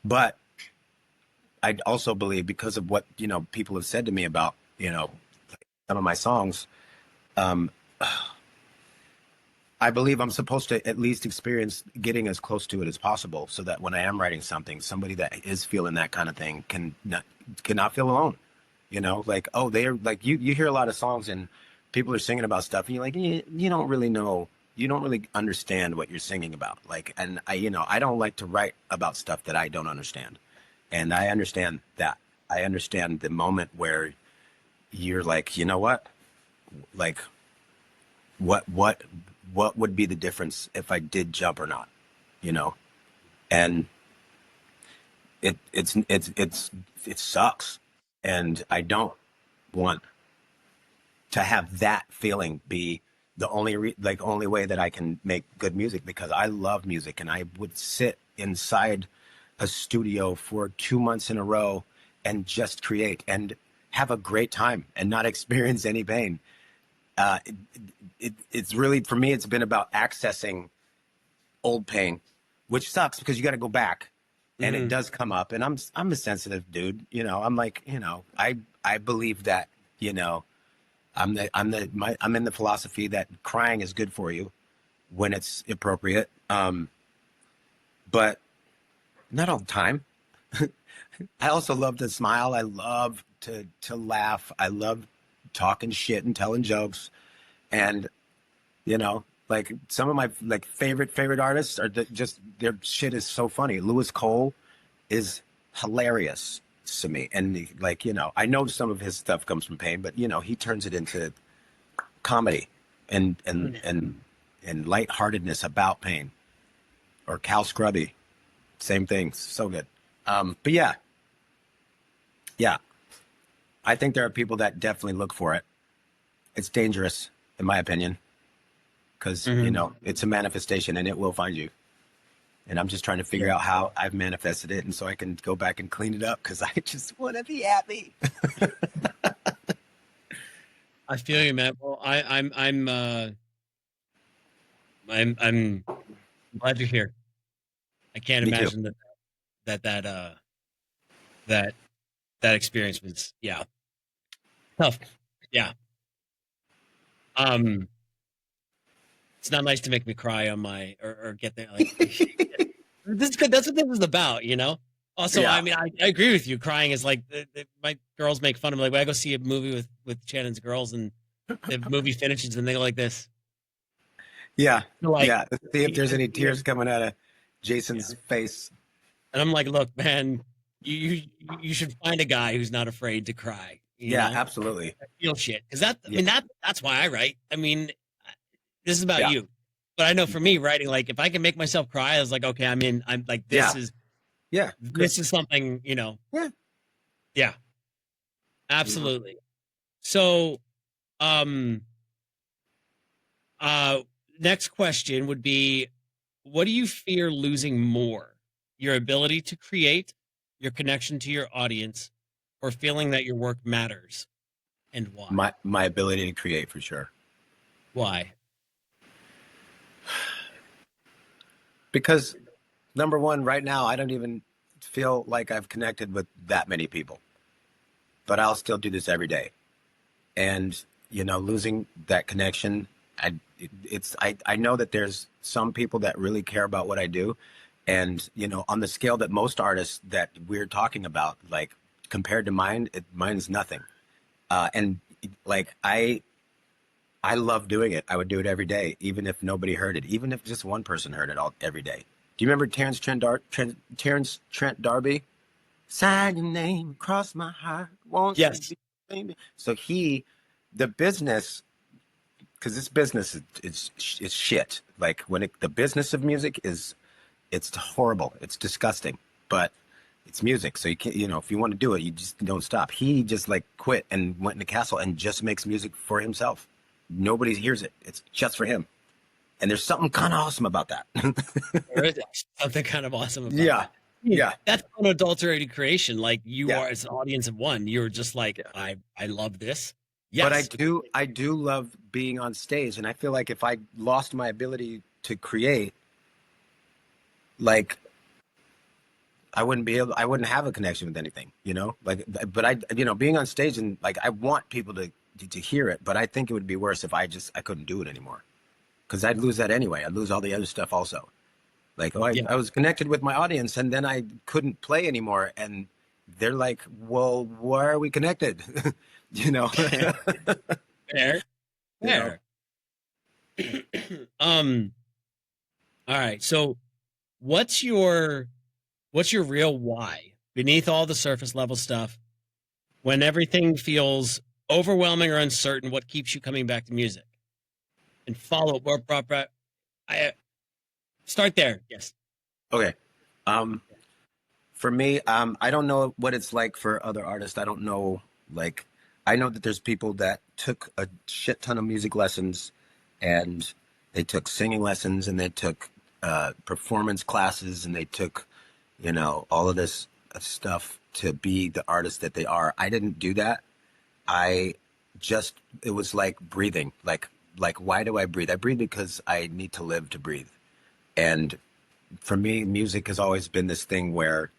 But I also believe, because of what, you know, people have said to me about, you know, some of my songs, I believe I'm supposed to at least experience getting as close to it as possible, so that when I am writing something, somebody that is feeling that kind of thing cannot feel alone. You know, like, oh, they're like, you hear a lot of songs and people are singing about stuff and you're like, you don't really know, you don't really understand what you're singing about. Like, and I don't like to write about stuff that I don't understand. And I understand that. I understand the moment where you're like, you know what? Like, what would be the difference if I did jump or not? You know? And it sucks. And I don't want to have that feeling be the only way that I can make good music, because I love music, and I would sit inside a studio for 2 months in a row and just create and have a great time and not experience any pain. It's really, for me, it's been about accessing old pain, which sucks because you got to go back, and it does come up. And I'm a sensitive dude, you know. I'm like, you know, I believe that, you know, I'm in the philosophy that crying is good for you when it's appropriate, but not all the time. I also love to smile. I love to laugh. I love talking shit and telling jokes. And, you know, like some of my like favorite artists are just, their shit is so funny. Lewis Cole is hilarious to me. And like, you know, I know some of his stuff comes from pain, but you know, he turns it into comedy. and lightheartedness about pain. Or Cal Scrubby, same thing, so good. But yeah, I think there are people that definitely look for it. It's dangerous, in my opinion, because it's a manifestation and it will find you. And I'm just trying to figure out how I've manifested it, and so I can go back and clean it up because I just want to be happy. I feel you, man. Well, I'm glad you're here. I can't Me too. imagine that that experience was tough. Yeah. It's not nice to make me cry on my or get there like this is good. That's what this is about, you know. Also, Yeah, I mean, I agree with you. Crying is like my girls make fun of me. Like when I go see a movie with Shannon's girls, and the movie finishes, and they go like this. yeah, They're like, yeah. Let's see if there's any yeah. tears coming out of Jason's face. And I'm like, look, man, you should find a guy who's not afraid to cry. You Yeah, know, absolutely. feel shit because that. I Yeah, mean that's why I write. I mean, this is about yeah, you. But I know for me, writing, like if I can make myself cry, I was like, okay, I'm like yeah, yeah. this Because is something, you know. yeah, Yeah, mhm. absolutely. So, um, uh, next question would be, what do you fear losing more? Your ability to create, your connection to your audience, or feeling that your work matters, and why? My ability to create for sure. Why? Because number one, right now, I don't even feel like I've connected with that many people, but I'll still do this every day. And losing that connection, I know that there's some people that really care about what I do, and on the scale that most artists that we're talking about, like compared to mine, mine's nothing. And like I love doing it. I would do it every day, even if nobody heard it, even if just one person heard it all every day. Do you remember Terrence Trent D'Arby? Sign your name across my heart. Won't you Yes. be baby? So the business, because this business is shit. Like the business of music it's horrible. It's disgusting, but it's music. So you can't, if you want to do it, you just don't stop. He just like quit and went in the castle and just makes music for himself. Nobody hears it. It's just for him. And there's something kind of awesome about that. There is something kind of awesome about Yeah. that. I mean, Yeah. that's unadulterated creation. Like you Yeah. are, as an audience of one, you're just like, Yeah. I love this. But Yes. I do love being on stage. And I feel like if I lost my ability to create, like I wouldn't have a connection with anything, like, but being on stage and like, I want people to hear it, but I think it would be worse if I couldn't do it anymore. Cause I'd lose that anyway. I'd lose all the other stuff also. Like, oh, Yeah. I was connected with my audience and then I couldn't play anymore. And they're like, well, why are we connected? you know, Fair. you know, Fair. um. All right. So, what's your what's your real why beneath all the surface level stuff? When everything feels overwhelming or uncertain, what keeps you coming back to music? And follow I start there. Yes. okay. Um, for me, I don't know what it's like for other artists. I don't know, like, I know that there's people that took a shit ton of music lessons and they took singing lessons and they took performance classes and they took, all of this stuff to be the artist that they are. I didn't do that. I it was like breathing. Like, why do I breathe? I breathe because I need to live to breathe. And for me, music has always been this thing where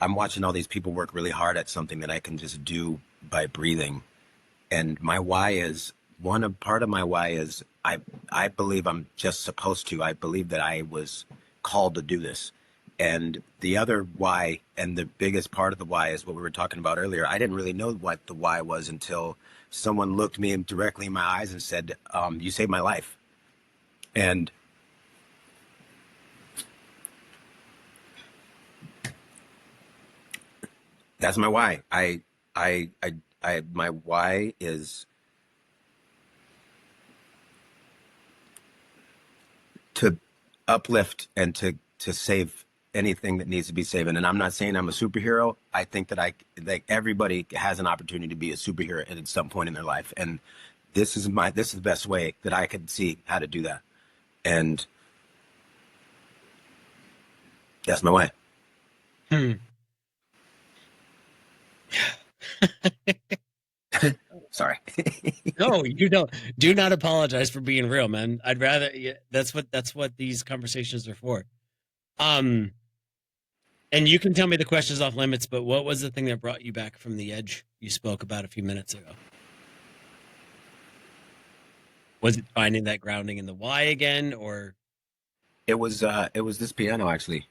I'm watching all these people work really hard at something that I can just do by breathing. And my why is part of my why is I believe I'm just supposed to. I believe that I was called to do this. And the other why, and the biggest part of the why, is what we were talking about earlier. I didn't really know what the why was until someone looked me directly in my eyes and said, "You saved my life." And that's my why. My why is uplift and to save anything that needs to be saved. And I'm not saying I'm a superhero. I think that like everybody has an opportunity to be a superhero at some point in their life, and this is the best way that I could see how to do that, and that's my way. Hmm. Sorry. No, you don't. Do not apologize for being real, man. I'd rather. Yeah, that's what these conversations are for. Um, and you can tell me the questions off limits, but what was the thing that brought you back from the edge you spoke about a few minutes ago? Was it finding that grounding in the why again, or It was this piano actually.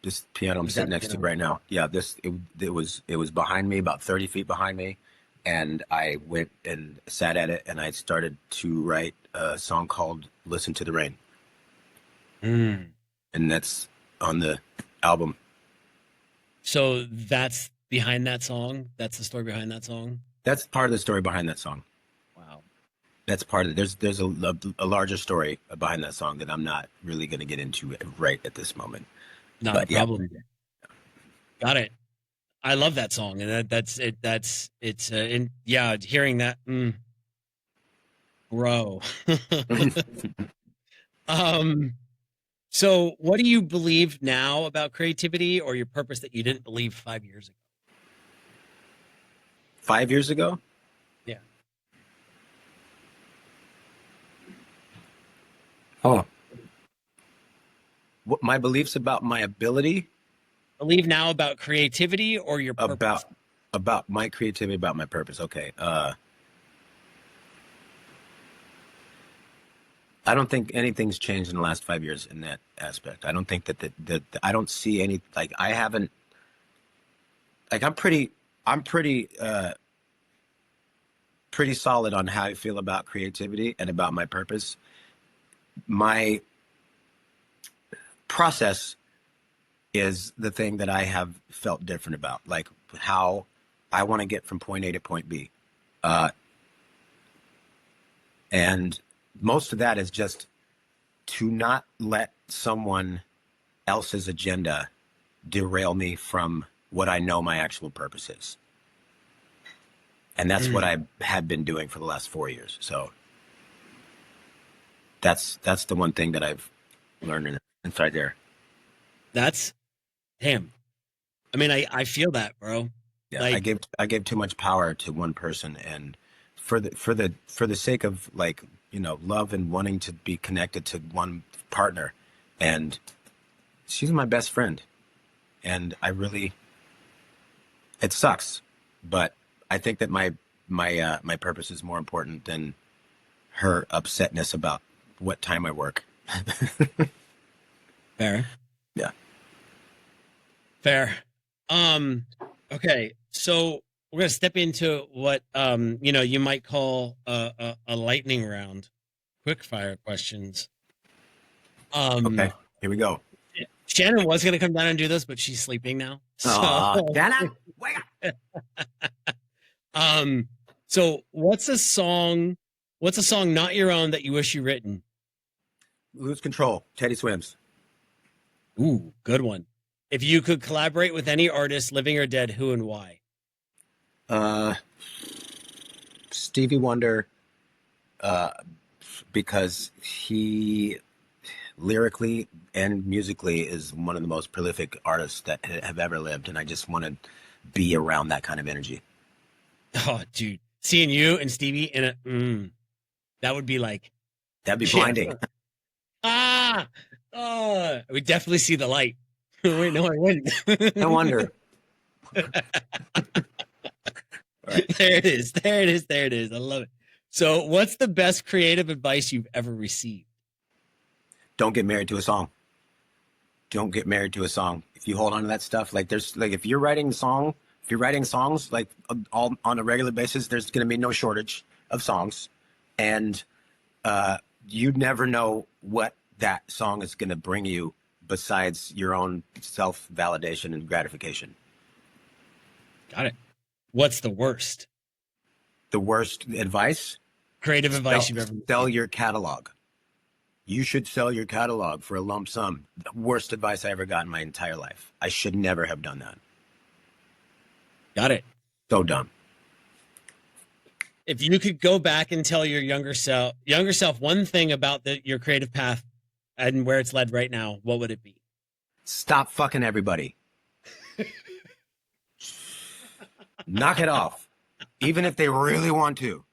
This piano I'm was sitting that next to piano? right now. Yeah, it was behind me, about 30 feet behind me, and I went and sat at it, and I started to write a song called "Listen to the Rain," Mm. and that's on the album. So that's behind that song. That's the story behind that song. That's part of the story behind that song. Wow, That's part of it. There's a larger story behind that song that I'm not really going to get into right at this moment. not a But yeah, problem. Got it. I love that song, and that's it. That's it's. And yeah, hearing that, bro. um. So, what do you believe now about creativity or your purpose that you didn't believe 5 years ago? 5 years ago, Yeah. oh, what my beliefs about my ability, Believe now about creativity or your purpose? about about my creativity, about my purpose. Okay, I don't think anything's changed in the last 5 years in that aspect. I don't think that I don't see any, like, I haven't, like, I'm pretty solid on how I feel about creativity and about my purpose. My process is the thing that I have felt different about, like how I want to get from point A to point B. Uh, and most of that is just to not let someone else's agenda derail me from what I know my actual purpose is. And that's what Mm, I have been doing for the last 4 years. So that's the one thing that I've learned inside there. that's damn. I mean, I feel that, bro. Yeah, Like, I gave too much power to one person, and for the sake of, like, love and wanting to be connected to one partner, and she's my best friend, and I really, it sucks, but I think that my purpose is more important than her upsetness about what time I work. fair, Yeah. fair. Um, okay, so we're gonna step into what you might call a lightning round, quick fire questions. Okay. Um, Here we go. Shannon was gonna come down and do this, but she's sleeping now. So, Aw, Dana, wake up. um, so what's a song? What's a song not your own that you wish you written? Lose control. Teddy Swims. Ooh, good one. If you could collaborate with any artist, living or dead, who and why? Uh, Stevie Wonder, uh, because he lyrically and musically is one of the most prolific artists that have ever lived, and I just want to be around that kind of energy. Oh, dude, seeing you and Stevie in a that would be like That'd be shit. blinding. Ah, oh, we definitely see the light. Wait, no, I wouldn't. No wonder. All right. There it is. There it is. There it is. I love it. So, what's the best creative advice you've ever received? Don't get married to a song. Don't get married to a song. If you hold on to that stuff, like, there's, like, if you're writing songs like all on a regular basis, there's going to be no shortage of songs, and you never know what that song is going to bring you besides your own self validation and gratification. Got it. What's the worst The worst advice: creative advice you've ever sell received? your catalog. You should sell your catalog for a lump sum. The worst advice I ever got in my entire life. I should never have done that. Got it. So dumb. If you could go back and tell your younger self one thing about your creative path and where it's led right now, what would it be? Stop fucking everybody. Knock it off. Even if they really want to.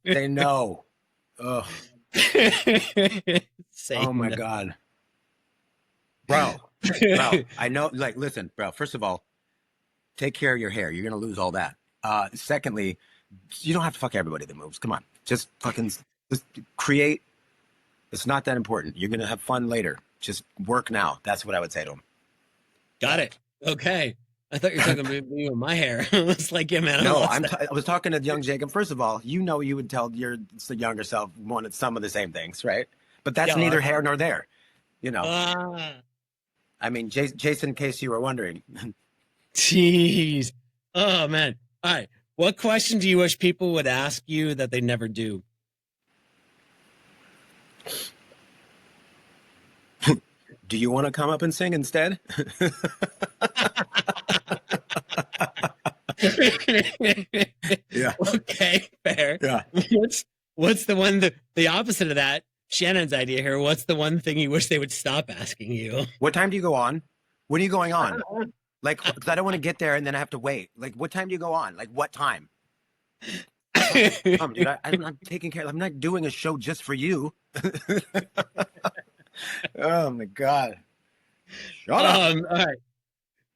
They know. Ugh. Oh my God. Bro, I know, like, listen, bro, first of all, take care of your hair. You're going to lose all that. Secondly, you don't have to fuck everybody that moves. Come on. Just create. It's not that important. You're going to have fun later. Just work now. That's what I would say to him. Got it. Okay. I thought you were talking about me with my hair. I was like, yeah, man. No, I was talking to young Jacob. First of all, you know, you would tell your younger self wanted some of the same things, right? But that's neither here nor there. You know, I mean, Jason, in case you were wondering. Jeez. Oh, man. All right. What question do you wish people would ask you that they never do? Do you want to come up and sing instead? Yeah. Okay, fair. Yeah. What's the one the opposite of that? Shannon's idea here. What's the one thing you wish they would stop asking you? What time do you go on? When are you going on? Like, 'cause I don't want to get there and then I have to wait. Like, what time do you go on? Like, what time? Dude, I'm not taking care. I'm not doing a show just for you. Oh my God. Shut up. All right.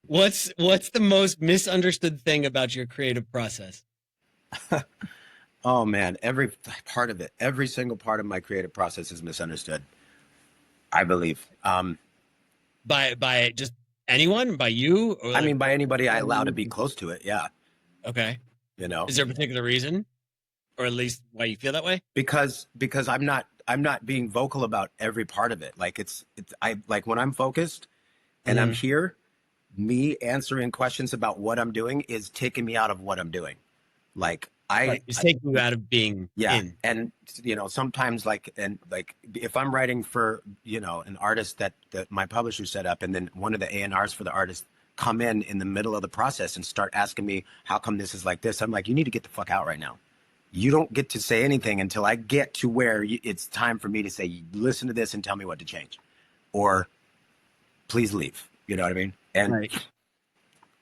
What's the most misunderstood thing about your creative process? Oh man, every part of it, every single part of my creative process is misunderstood. I believe. By just anyone? By you? Or I mean, by anybody I allow to be close to it. Yeah. Okay. You know. Is there a particular reason, or at least why you feel that way? Because I'm not being vocal about every part of it. Like I like when I'm focused and I'm here, me answering questions about what I'm doing is taking me out of what I'm doing. Like It's taking you out of being in. And you know, sometimes like if I'm writing for, you know, an artist that my publisher set up, and then one of the A&Rs for the artist come in the middle of the process and start asking me how come this is like this, I'm like, you need to get the fuck out right now. You don't get to say anything until I get to where it's time for me to say, listen to this and tell me what to change, or please leave. You know what I mean? And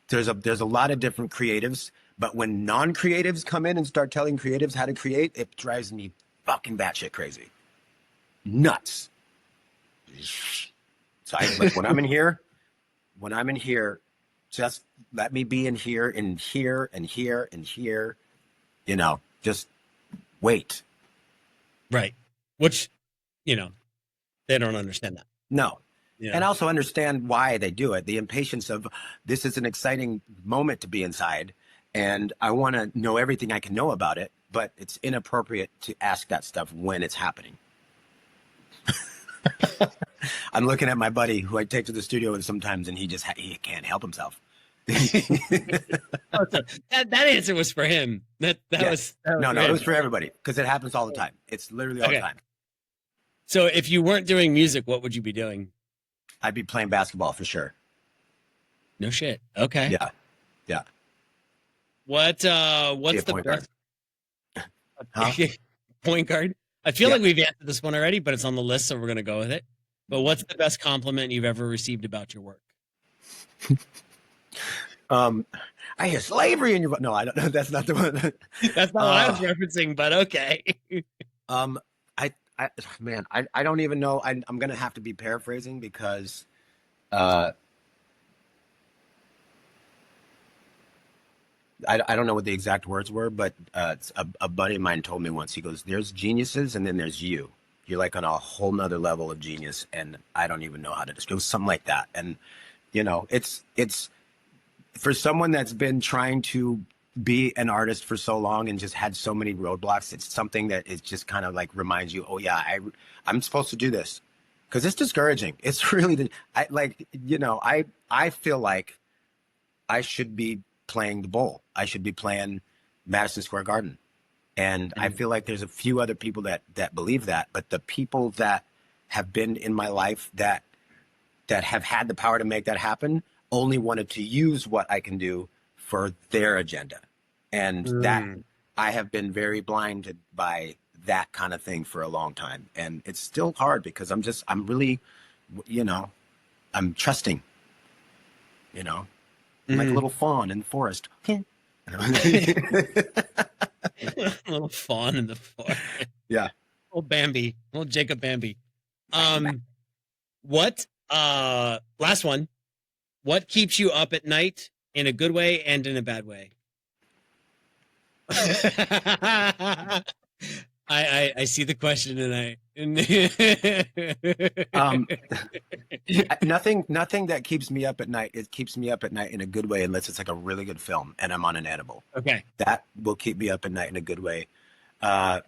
there's a lot of different creatives, but when non-creatives come in and start telling creatives how to create, it drives me fucking batshit crazy. Nuts. So like when I'm in here, just let me be in here and here and here and here, you know, just wait. Right. Which, you know, they don't understand that. No. Yeah. And also understand why they do it. The impatience of, this is an exciting moment to be inside, and I want to know everything I can know about it, but it's inappropriate to ask that stuff when it's happening. I'm looking at my buddy who I take to the studio with sometimes, and he can't help himself. That answer was for him. That was no, it was for everybody, because it happens all the time. It's literally all the time. So if you weren't doing music, what would you be doing? I'd be playing basketball for sure. No shit. Okay. Yeah. What's the best point guard? I feel like we've answered this one already, but it's on the list, so we're gonna go with it. But what's the best compliment you've ever received about your work? I hear slavery in your voice. No, I don't know. That's not the one. That's not what I was referencing, but okay. I don't even know. I'm going to have to be paraphrasing because I don't know what the exact words were, but a buddy of mine told me once. He goes, there's geniuses and then there's you. You're like on a whole nother level of genius, and I don't even know how to describe it. Something like that. And, you know, it's for someone that's been trying to be an artist for so long and just had so many roadblocks, it's something that is just kind of like reminds you, oh yeah, I'm supposed to do this, because it's discouraging. It's really, I feel like I should be playing the bowl. I should be playing Madison Square Garden, And I feel like there's a few other people that believe that, but the people that have been in my life that have had the power to make that happen only wanted to use what I can do for their agenda. And that I have been very blinded by that kind of thing for a long time. And it's still hard because I'm really, I'm trusting, I'm like a little fawn in the forest. Little fawn in the forest. Yeah. Little Bambi, little Jacob Bambi. What, last one. What keeps you up at night in a good way and in a bad way? I see the question and nothing that keeps me up at night. It keeps me up at night in a good way, unless it's like a really good film and I'm on an edible. Okay. That will keep me up at night in a good way. The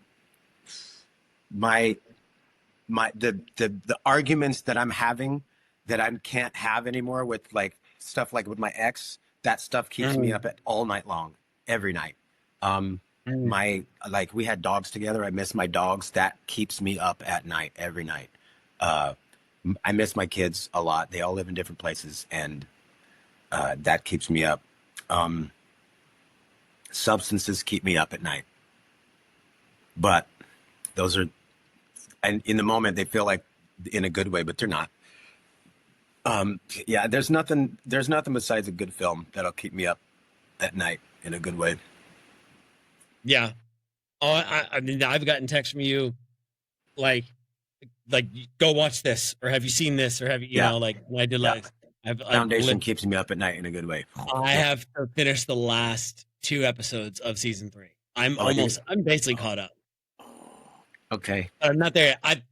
arguments that I'm having that I can't have anymore with like stuff like with my ex, that stuff keeps me up at all night long, every night. We had dogs together. I miss my dogs. That keeps me up at night, every night. I miss my kids a lot. They all live in different places, and that keeps me up. Substances keep me up at night, but those are, and in the moment they feel like in a good way, but they're not. There's nothing besides a good film that'll keep me up at night in a good way. Yeah. Oh, I mean, I've gotten texts from you, like go watch this, or have you seen this, or have you, you know, like I did like Foundation keeps me up at night in a good way. I have to finish the last 2 episodes of season 3. I'm basically caught up. Okay. I'm not there. I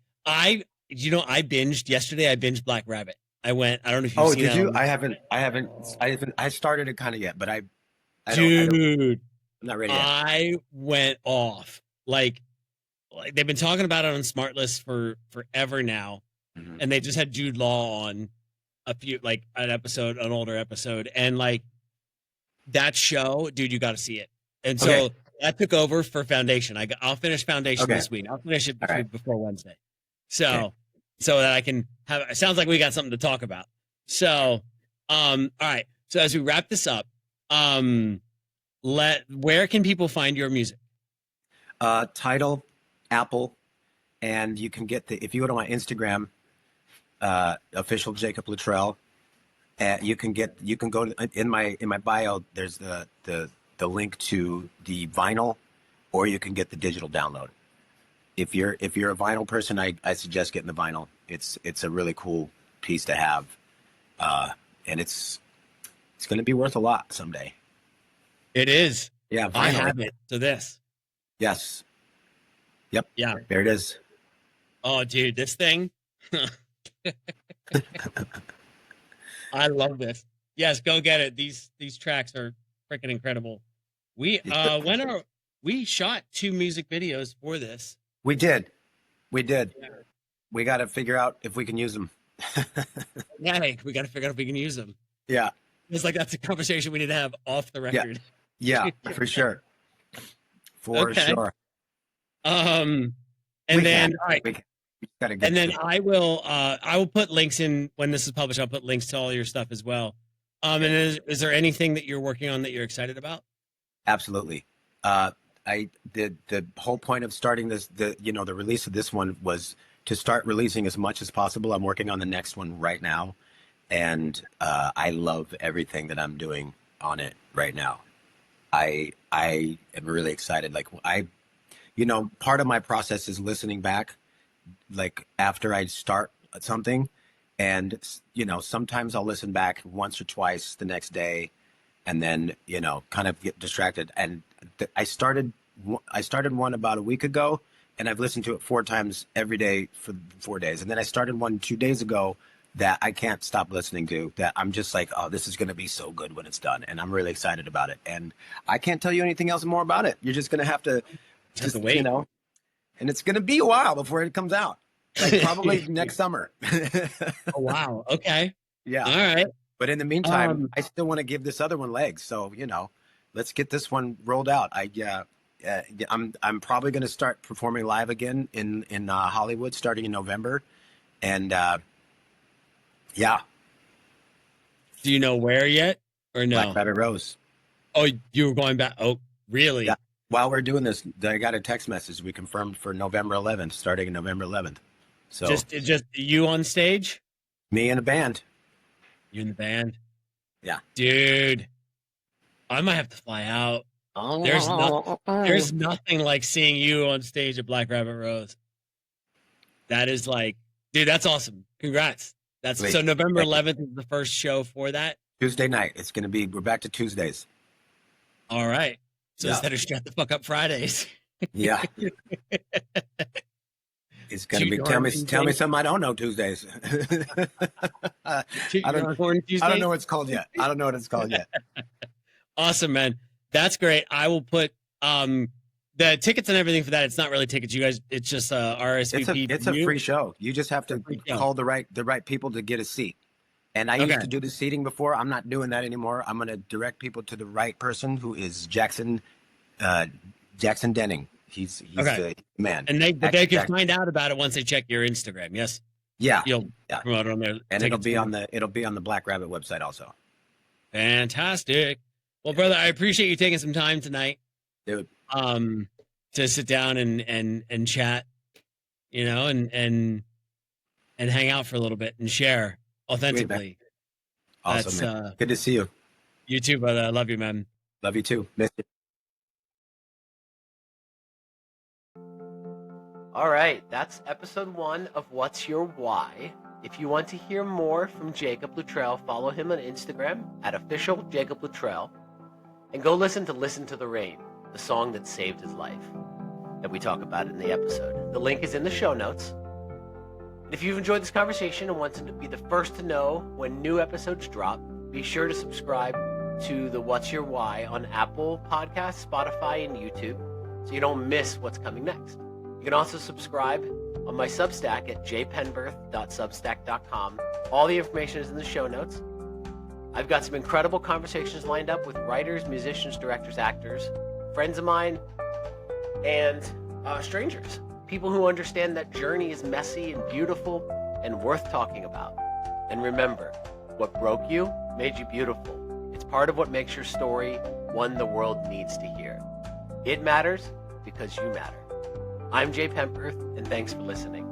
binged yesterday. I binged Black Rabbit. I don't know if you've seen did that you? on- I started it kind of yet, but I Dude, I'm not ready yet. I went off. Like they've been talking about it on Smart List for forever now. And they just had Jude Law on an older episode. And like that show, dude, you got to see it. And so that took over for Foundation. I'll finish Foundation this week. I'll finish it before Wednesday. So that I can have, it sounds like we got something to talk about. So, all right. So as we wrap this up, where can people find your music? Tidal, Apple, and you can get if you go to my Instagram, official Jacob Luttrell, you can go in my bio. There's the link to the vinyl, or you can get the digital download. If you're a vinyl person, I suggest getting the vinyl. It's a really cool piece to have, and it's going to be worth a lot someday. It is. Yeah, vinyl. I have it. So this. Yes. Yep. Yeah. There it is. Oh, dude, this thing. I love this. Yes, go get it. These tracks are freaking incredible. We shot 2 music videos for this. We did. Yeah. We got to figure out if we can use them. Yeah, we got to figure out if we can use them. Yeah. It's like that's a conversation we need to have off the record. Yeah, for sure. For sure. And then all right. And then I will put links in when this is published. I'll put links to all your stuff as well. And is there anything that you're working on that you're excited about? Absolutely. The whole point of starting this, the release of this one was to start releasing as much as possible. I'm working on the next one right now, and I love everything that I'm doing on it right now. I am really excited. Like part of my process is listening back, like after I start something, and sometimes I'll listen back once or twice the next day, and then kind of get distracted. And I started one about a week ago, and I've listened to it 4 times every day for 4 days. And then I started one 2 days ago that I can't stop listening to, that I'm just like, oh, this is going to be so good when it's done. And I'm really excited about it. And I can't tell you anything else more about it. You're just going to have to wait, and it's going to be a while before it comes out. Like probably next summer. Oh, wow. Okay. Yeah. All right. But in the meantime, I still want to give this other one legs. So, let's get this one rolled out. I'm probably going to start performing live again in Hollywood starting in November, and yeah, Do you know where yet or Black no? Rabbit Rose. Oh, you were going back. Oh, really? Yeah. While we're doing this, I got a text message. We confirmed for November 11th, starting November 11th. So Just you on stage? me and a band. You in the band? Yeah. Dude, I might have to fly out. There's nothing like seeing you on stage at Black Rabbit Rose. That is like, dude, that's awesome. Congrats. That's Wait, so November thank you. 11th is the first show for that. Tuesday night. It's going to be. We're back to Tuesdays. All right. So Yeah. instead of shut the fuck up Fridays. Yeah. It's going to be. Tell me something I don't know Tuesdays. I don't know what it's called yet. I don't know what it's called yet. Awesome, man. That's great. I will put the tickets and everything for that. It's not really tickets, you guys. It's just RSVP. It's a free show. You just have to call the right people to get a seat. And I used to do the seating before. I'm not doing that anymore. I'm going to direct people to the right person, who is Jackson Denning. He's the man. And they can find out about it once they check your Instagram. Yes. Yeah. You'll promote it on there. And it'll be on the Black Rabbit website also. Fantastic. Well, brother, I appreciate you taking some time tonight. Dude. To sit down and chat, you know, and hang out for a little bit and share authentically. Awesome, man. Good to see you. You too, brother. I love you, man. Love you too. Miss you. All right, that's episode 1 of What's Your Why. If you want to hear more from Jacob Luttrell, follow him on Instagram at official Jacob Luttrell, and go listen to the Rain, the song that saved his life, that we talk about in the episode. The link is in the show notes. And if you've enjoyed this conversation and want to be the first to know when new episodes drop, be sure to subscribe to the What's Your Why on Apple Podcasts, Spotify, and YouTube, so you don't miss what's coming next. You can also subscribe on my Substack at jpenberth.substack.com. All the information is in the show notes. I've got some incredible conversations lined up with writers, musicians, directors, actors, friends of mine, and strangers. People who understand that journey is messy and beautiful and worth talking about. And remember, what broke you made you beautiful. It's part of what makes your story one the world needs to hear. It matters because you matter. I'm Jay Pemberth, and thanks for listening.